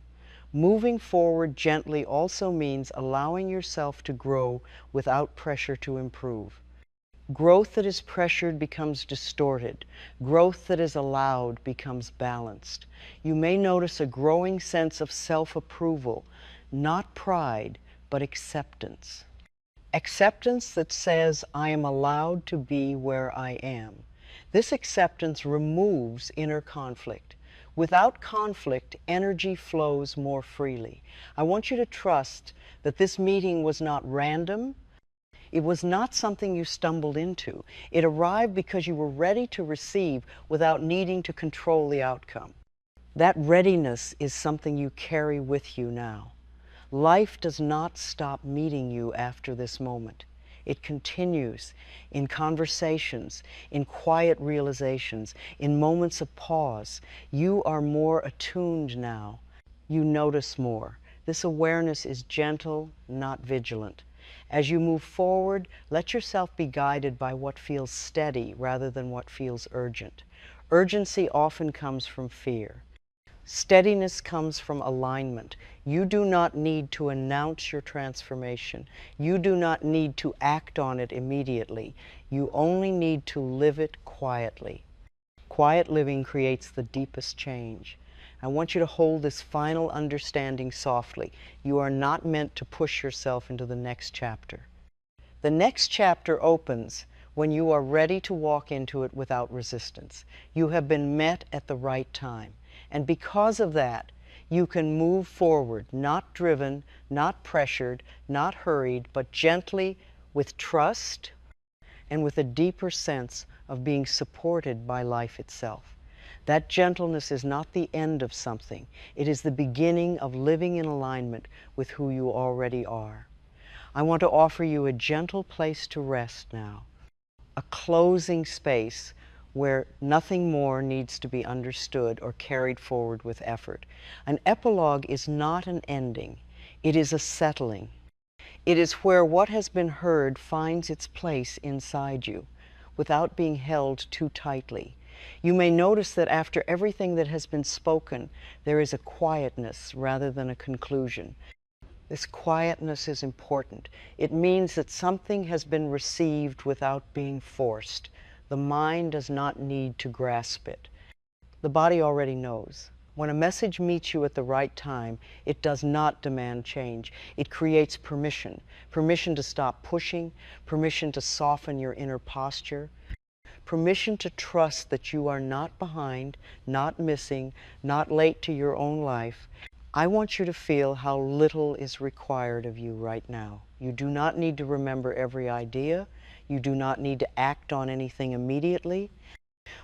Moving forward gently also means allowing yourself to grow without pressure to improve. Growth that is pressured becomes distorted. Growth that is allowed becomes balanced. You may notice a growing sense of self-approval, not pride, but acceptance. Acceptance that says, I am allowed to be where I am. This acceptance removes inner conflict. Without conflict, energy flows more freely. I want you to trust that this meeting was not random. It was not something you stumbled into. It arrived because you were ready to receive without needing to control the outcome. That readiness is something you carry with you now. Life does not stop meeting you after this moment. It continues in conversations, in quiet realizations, in moments of pause. You are more attuned now. You notice more. This awareness is gentle, not vigilant. As you move forward, let yourself be guided by what feels steady rather than what feels urgent. Urgency often comes from fear. Steadiness comes from alignment. You do not need to announce your transformation. You do not need to act on it immediately. You only need to live it quietly. Quiet living creates the deepest change. I want you to hold this final understanding softly. You are not meant to push yourself into the next chapter. The next chapter opens when you are ready to walk into it without resistance. You have been met at the right time. And because of that, you can move forward, not driven, not pressured, not hurried, but gently, with trust, and with a deeper sense of being supported by life itself. That gentleness is not the end of something. It is the beginning of living in alignment with who you already are. I want to offer you a gentle place to rest now, a closing space where nothing more needs to be understood or carried forward with effort. An epilogue is not an ending. It is a settling. It is where what has been heard finds its place inside you without being held too tightly. You may notice that after everything that has been spoken, there is a quietness rather than a conclusion. This quietness is important. It means that something has been received without being forced. The mind does not need to grasp it. The body already knows. When a message meets you at the right time, it does not demand change. It creates permission. Permission to stop pushing, permission to soften your inner posture, permission to trust that you are not behind, not missing, not late to your own life. I want you to feel how little is required of you right now. You do not need to remember every idea. You do not need to act on anything immediately.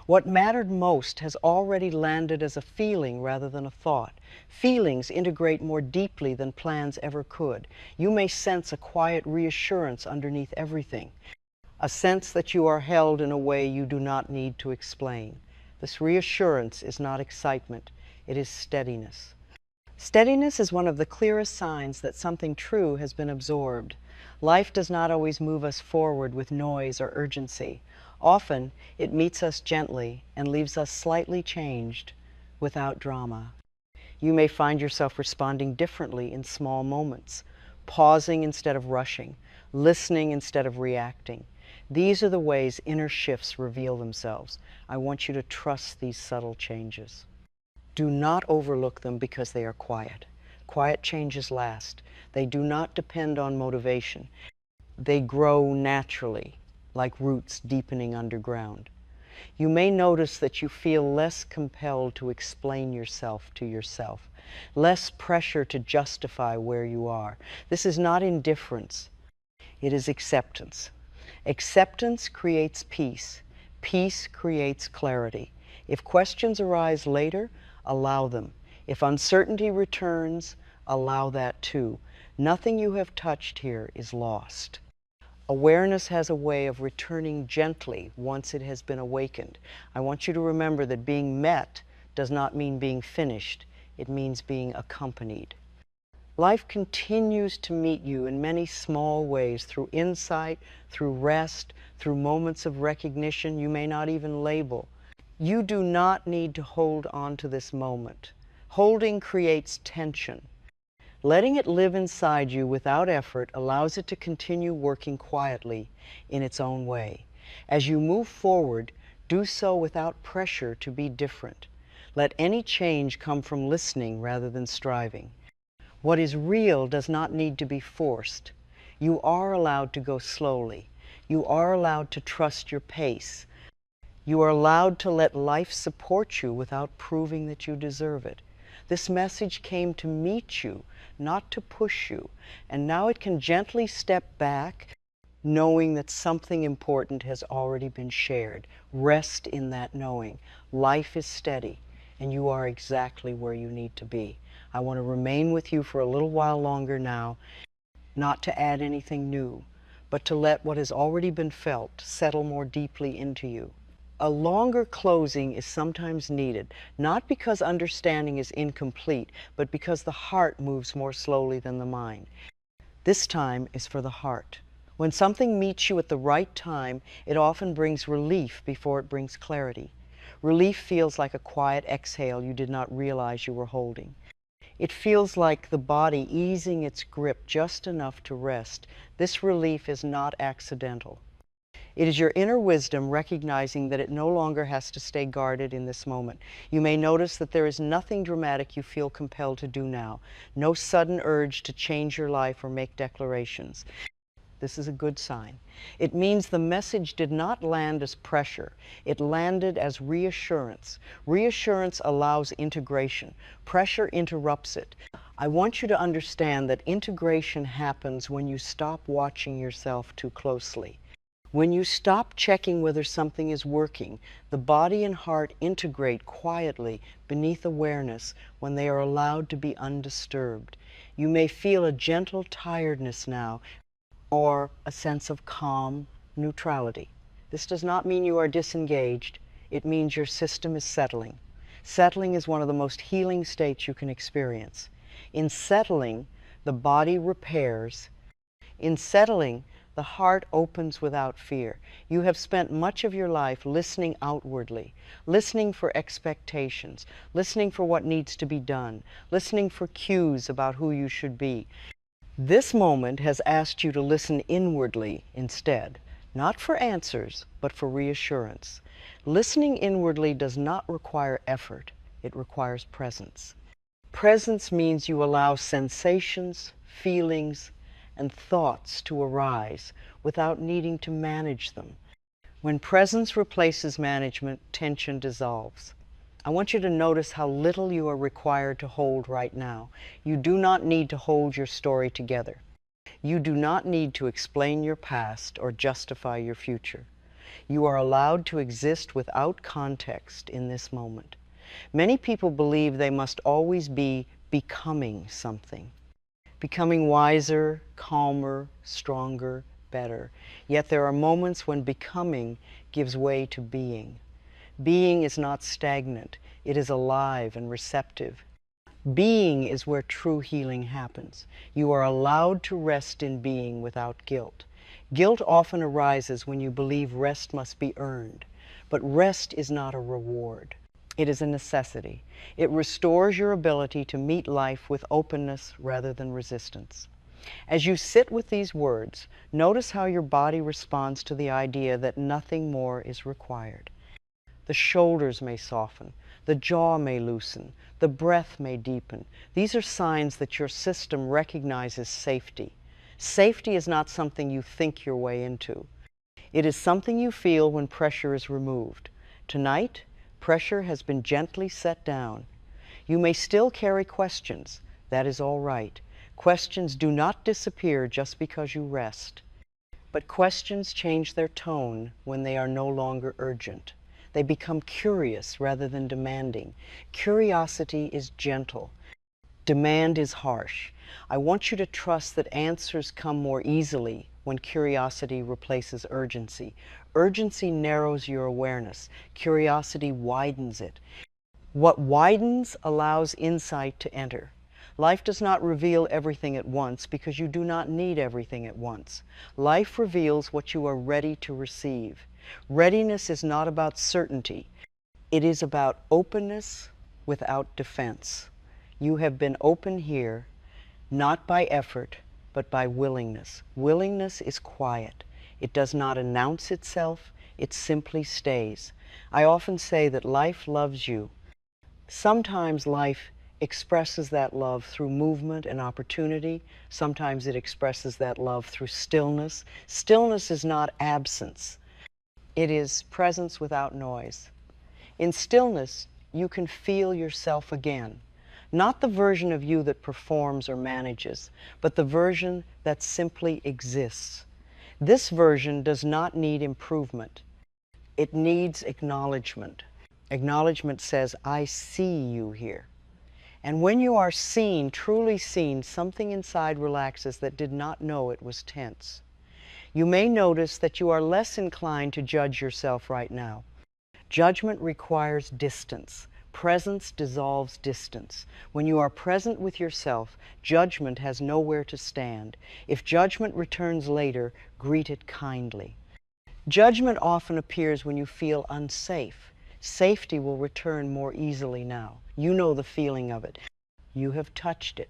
What mattered most has already landed as a feeling rather than a thought. Feelings integrate more deeply than plans ever could. You may sense a quiet reassurance underneath everything, a sense that you are held in a way you do not need to explain. This reassurance is not excitement, it is steadiness. Steadiness is one of the clearest signs that something true has been absorbed. Life does not always move us forward with noise or urgency. Often, it meets us gently and leaves us slightly changed, without drama. You may find yourself responding differently in small moments, pausing instead of rushing, listening instead of reacting. These are the ways inner shifts reveal themselves. I want you to trust these subtle changes. Do not overlook them because they are quiet. Quiet changes last. They do not depend on motivation. They grow naturally, like roots deepening underground. You may notice that you feel less compelled to explain yourself to yourself, less pressure to justify where you are. This is not indifference. It is acceptance. Acceptance creates peace. Peace creates clarity. If questions arise later, allow them. If uncertainty returns, allow that too. Nothing you have touched here is lost. Awareness has a way of returning gently once it has been awakened. I want you to remember that being met does not mean being finished. It means being accompanied. Life continues to meet you in many small ways, through insight, through rest, through moments of recognition you may not even label. You do not need to hold on to this moment. Holding creates tension. Letting it live inside you without effort allows it to continue working quietly in its own way. As you move forward, do so without pressure to be different. Let any change come from listening rather than striving. What is real does not need to be forced. You are allowed to go slowly. You are allowed to trust your pace. You are allowed to let life support you without proving that you deserve it. This message came to meet you, not to push you, and now it can gently step back, knowing that something important has already been shared. Rest in that knowing. Life is steady, and you are exactly where you need to be. I want to remain with you for a little while longer now, not to add anything new, but to let what has already been felt settle more deeply into you. A longer closing is sometimes needed, not because understanding is incomplete, but because the heart moves more slowly than the mind. This time is for the heart. When something meets you at the right time, it often brings relief before it brings clarity. Relief feels like a quiet exhale you did not realize you were holding. It feels like the body easing its grip just enough to rest. This relief is not accidental. It is your inner wisdom recognizing that it no longer has to stay guarded in this moment. You may notice that there is nothing dramatic you feel compelled to do now, no sudden urge to change your life or make declarations. This is a good sign. It means the message did not land as pressure. It landed as reassurance. Reassurance allows integration. Pressure interrupts it. I want you to understand that integration happens when you stop watching yourself too closely. When you stop checking whether something is working, the body and heart integrate quietly beneath awareness when they are allowed to be undisturbed. You may feel a gentle tiredness now, or a sense of calm neutrality. This does not mean you are disengaged. It means your system is settling. Settling is one of the most healing states you can experience. In settling, the body repairs. In settling, the heart opens without fear. You have spent much of your life listening outwardly, listening for expectations, listening for what needs to be done, listening for cues about who you should be. This moment has asked you to listen inwardly instead, not for answers, but for reassurance. Listening inwardly does not require effort. It requires presence. Presence means you allow sensations, feelings, and thoughts to arise without needing to manage them. When presence replaces management, tension dissolves. I want you to notice how little you are required to hold right now. You do not need to hold your story together. You do not need to explain your past or justify your future. You are allowed to exist without context in this moment. Many people believe they must always be becoming something. Becoming wiser, calmer, stronger, better. Yet there are moments when becoming gives way to being. Being is not stagnant. It is alive and receptive. Being is where true healing happens. You are allowed to rest in being without guilt. Guilt often arises when you believe rest must be earned. But rest is not a reward. It is a necessity. It restores your ability to meet life with openness rather than resistance. As you sit with these words, notice how your body responds to the idea that nothing more is required. The shoulders may soften, the jaw may loosen, the breath may deepen. These are signs that your system recognizes safety. Safety is not something you think your way into. It is something you feel when pressure is removed. Tonight, pressure has been gently set down. You may still carry questions. That is all right. Questions do not disappear just because you rest. But questions change their tone when they are no longer urgent. They become curious rather than demanding. Curiosity is gentle. Demand is harsh. I want you to trust that answers come more easily when curiosity replaces urgency. Urgency narrows your awareness. Curiosity widens it. What widens allows insight to enter. Life does not reveal everything at once because you do not need everything at once. Life reveals what you are ready to receive. Readiness is not about certainty. It is about openness without defense. You have been open here, not by effort, but by willingness. Willingness is quiet. It does not announce itself, it simply stays. I often say that life loves you. Sometimes life expresses that love through movement and opportunity. Sometimes it expresses that love through stillness. Stillness is not absence. It is presence without noise. In stillness, you can feel yourself again. Not the version of you that performs or manages, but the version that simply exists. This version does not need improvement. It needs acknowledgement. Acknowledgement says, I see you here. And when you are seen, truly seen, something inside relaxes that did not know it was tense. You may notice that you are less inclined to judge yourself right now. Judgment requires distance. Presence dissolves distance. When you are present with yourself, judgment has nowhere to stand. If judgment returns later, greet it kindly. Judgment often appears when you feel unsafe. Safety will return more easily now. You know the feeling of it. You have touched it.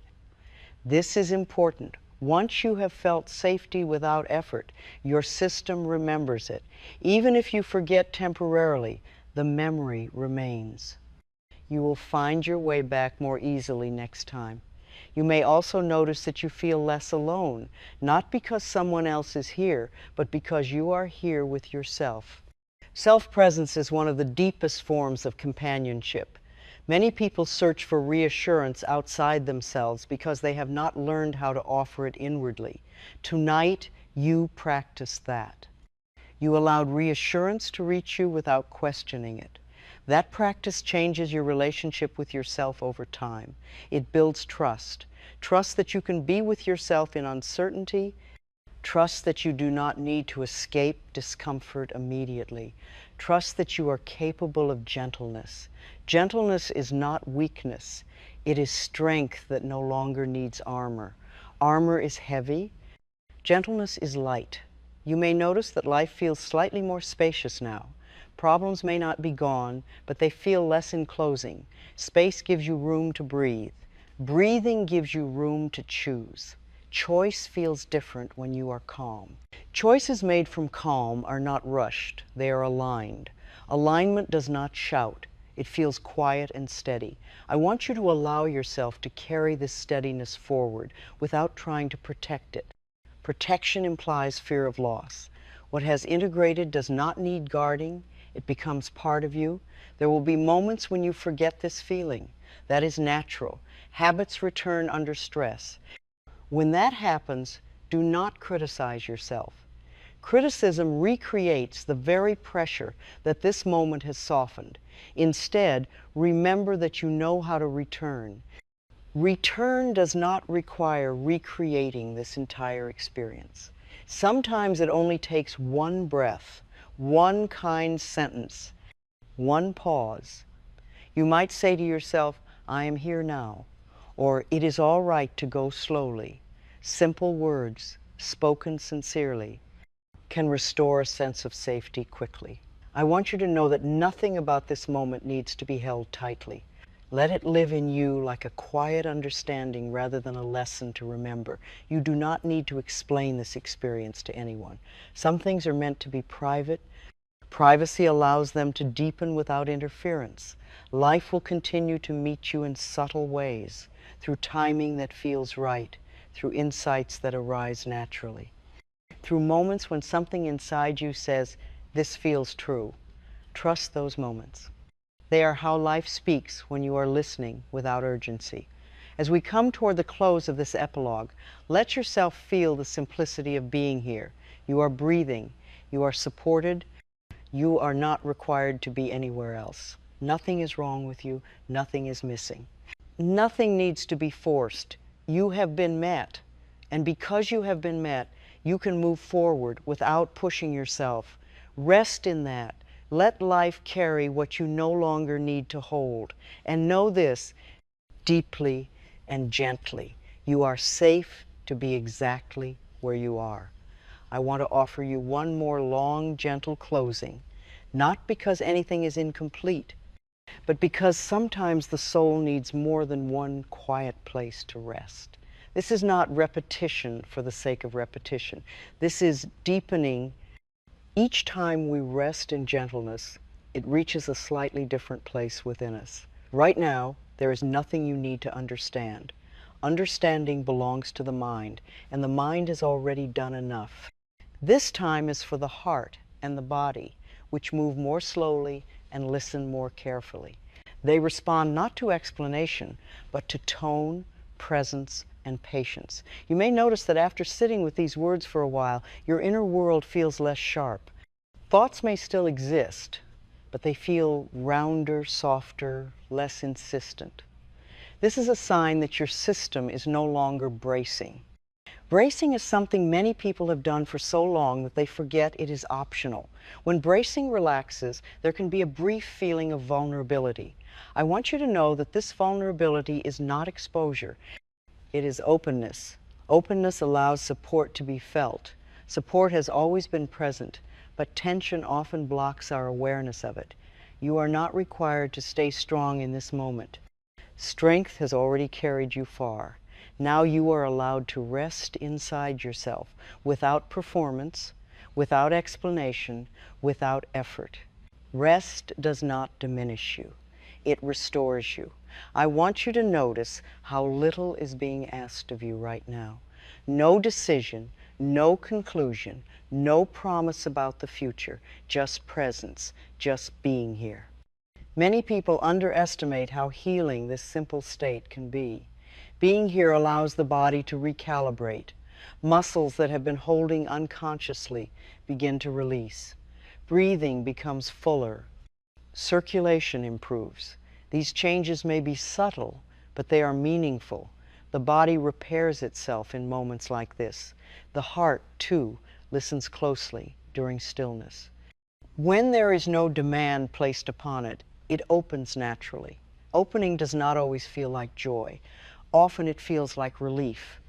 This is important. Once you have felt safety without effort, your system remembers it. Even if you forget temporarily, the memory remains. You will find your way back more easily next time. You may also notice that you feel less alone, not because someone else is here, but because you are here with yourself. Self-presence is one of the deepest forms of companionship. Many people search for reassurance outside themselves because they have not learned how to offer it inwardly. Tonight, you practice that. You allowed reassurance to reach you without questioning it. That practice changes your relationship with yourself over time. It builds trust. Trust that you can be with yourself in uncertainty. Trust that you do not need to escape discomfort immediately. Trust that you are capable of gentleness. Gentleness is not weakness. It is strength that no longer needs armor. Armor is heavy. Gentleness is light. You may notice that life feels slightly more spacious now. Problems may not be gone, but they feel less enclosing. Space gives you room to breathe. Breathing gives you room to choose. Choice feels different when you are calm. Choices made from calm are not rushed. They are aligned. Alignment does not shout. It feels quiet and steady. I want you to allow yourself to carry this steadiness forward without trying to protect it. Protection implies fear of loss. What has integrated does not need guarding. It becomes part of you. There will be moments when you forget this feeling. That is natural. Habits return under stress. When that happens, do not criticize yourself. Criticism recreates the very pressure that this moment has softened. Instead, remember that you know how to return. Return does not require recreating this entire experience. Sometimes it only takes one breath, one kind sentence, one pause. You might say to yourself, I am here now, or it is all right to go slowly. Simple words, spoken sincerely, can restore a sense of safety quickly. I want you to know that nothing about this moment needs to be held tightly. Let it live in you like a quiet understanding rather than a lesson to remember. You do not need to explain this experience to anyone. Some things are meant to be private. Privacy allows them to deepen without interference. Life will continue to meet you in subtle ways, through timing that feels right, through insights that arise naturally, through moments when something inside you says, this feels true. Trust those moments. They are how life speaks when you are listening without urgency. As we come toward the close of this epilogue, let yourself feel the simplicity of being here. You are breathing. You are supported. You are not required to be anywhere else. Nothing is wrong with you. Nothing is missing. Nothing needs to be forced. You have been met. And because you have been met, you can move forward without pushing yourself. Rest in that. Let life carry what you no longer need to hold. And know this deeply and gently. You are safe to be exactly where you are. I want to offer you one more long, gentle closing, not because anything is incomplete, but because sometimes the soul needs more than one quiet place to rest. This is not repetition for the sake of repetition. This is deepening. Each time we rest in gentleness, it reaches a slightly different place within us. Right now, there is nothing you need to understand. Understanding belongs to the mind, and the mind has already done enough. This time is for the heart and the body, which move more slowly and listen more carefully. They respond not to explanation, but to tone, presence, and patience. You may notice that after sitting with these words for a while, your inner world feels less sharp. Thoughts may still exist, but they feel rounder, softer, less insistent. This is a sign that your system is no longer bracing. Bracing is something many people have done for so long that they forget it is optional. When bracing relaxes, there can be a brief feeling of vulnerability. I want you to know that this vulnerability is not exposure. It is openness. Openness allows support to be felt. Support has always been present, but tension often blocks our awareness of it. You are not required to stay strong in this moment. Strength has already carried you far. Now you are allowed to rest inside yourself without performance, without explanation, without effort. Rest does not diminish you. It restores you. I want you to notice how little is being asked of you right now. No decision, no conclusion, no promise about the future, just presence, just being here. Many people underestimate how healing this simple state can be. Being here allows the body to recalibrate. Muscles that have been holding unconsciously begin to release. Breathing becomes fuller. Circulation improves. These changes may be subtle, but they are meaningful. The body repairs itself in moments like this. The heart, too, listens closely during stillness. When there is no demand placed upon it, it opens naturally. Opening does not always feel like joy. Often it feels like relief.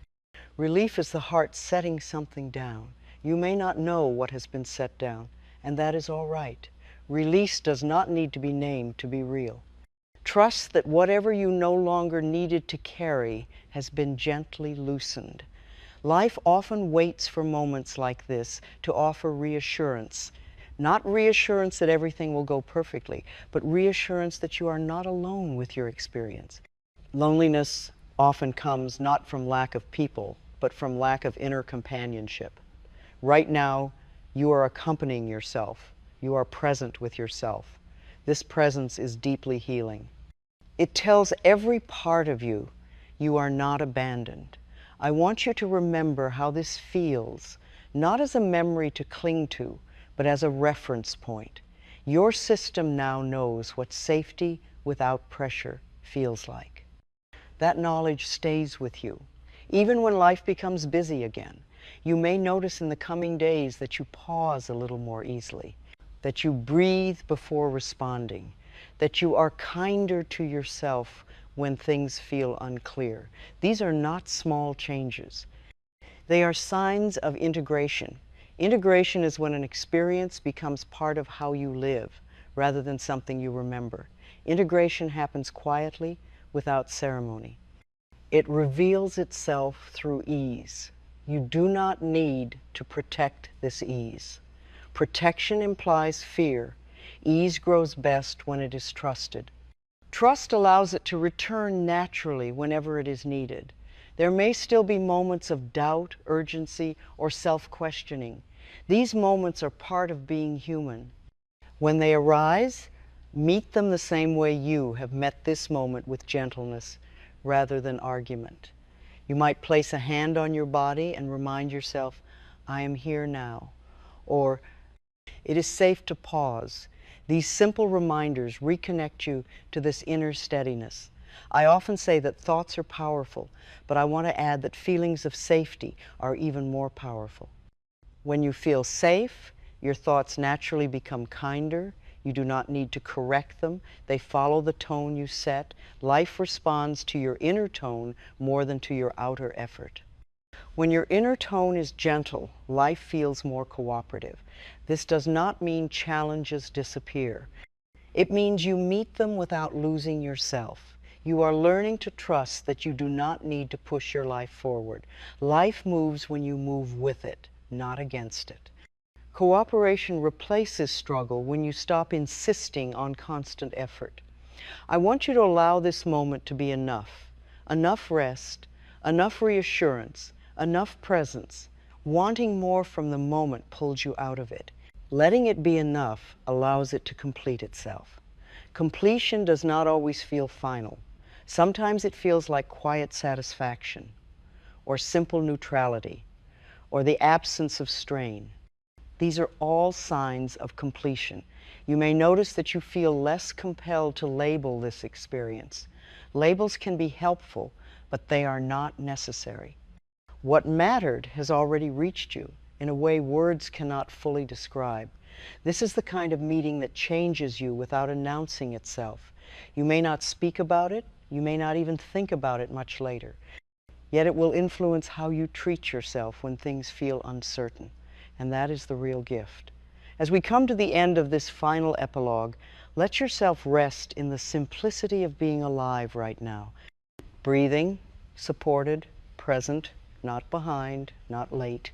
Relief is the heart setting something down. You may not know what has been set down, and that is all right. Release does not need to be named to be real. Trust that whatever you no longer needed to carry has been gently loosened. Life often waits for moments like this to offer reassurance. Not reassurance that everything will go perfectly, but reassurance that you are not alone with your experience. Loneliness often comes not from lack of people, but from lack of inner companionship. Right now, you are accompanying yourself. You are present with yourself. This presence is deeply healing. It tells every part of you, you are not abandoned. I want you to remember how this feels, not as a memory to cling to, but as a reference point. Your system now knows what safety without pressure feels like. That knowledge stays with you. Even when life becomes busy again, you may notice in the coming days that you pause a little more easily, that you breathe before responding, that you are kinder to yourself when things feel unclear. These are not small changes. They are signs of integration. Integration is when an experience becomes part of how you live, rather than something you remember. Integration happens quietly, without ceremony. It reveals itself through ease. You do not need to protect this ease. Protection implies fear. Ease grows best when it is trusted. Trust allows it to return naturally whenever it is needed. There may still be moments of doubt, urgency, or self-questioning. These moments are part of being human. When they arise, meet them the same way you have met this moment, with gentleness rather than argument. You might place a hand on your body and remind yourself, I am here now, or it is safe to pause. These simple reminders reconnect you to this inner steadiness. I often say that thoughts are powerful, but I want to add that feelings of safety are even more powerful. When you feel safe, your thoughts naturally become kinder, You do not need to correct them. They follow the tone you set. Life responds to your inner tone more than to your outer effort. When your inner tone is gentle, life feels more cooperative. This does not mean challenges disappear. It means you meet them without losing yourself. You are learning to trust that you do not need to push your life forward. Life moves when you move with it, not against it. Cooperation replaces struggle when you stop insisting on constant effort. I want you to allow this moment to be enough. Enough rest, enough reassurance, enough presence. Wanting more from the moment pulls you out of it. Letting it be enough allows it to complete itself. Completion does not always feel final. Sometimes it feels like quiet satisfaction, or simple neutrality, or the absence of strain. These are all signs of completion. You may notice that you feel less compelled to label this experience. Labels can be helpful, but they are not necessary. What mattered has already reached you in a way words cannot fully describe. This is the kind of meeting that changes you without announcing itself. You may not speak about it, you may not even think about it much later. Yet it will influence how you treat yourself when things feel uncertain. And that is the real gift. As we come to the end of this final epilogue, let yourself rest in the simplicity of being alive right now. Breathing, supported, present, not behind, not late,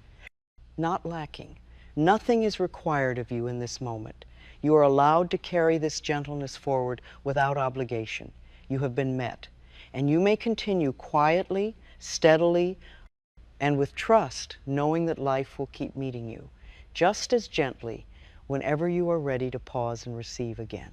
not lacking. Nothing is required of you in this moment. You are allowed to carry this gentleness forward without obligation. You have been met. And you may continue quietly, steadily, and with trust, knowing that life will keep meeting you, just as gently, whenever you are ready to pause and receive again.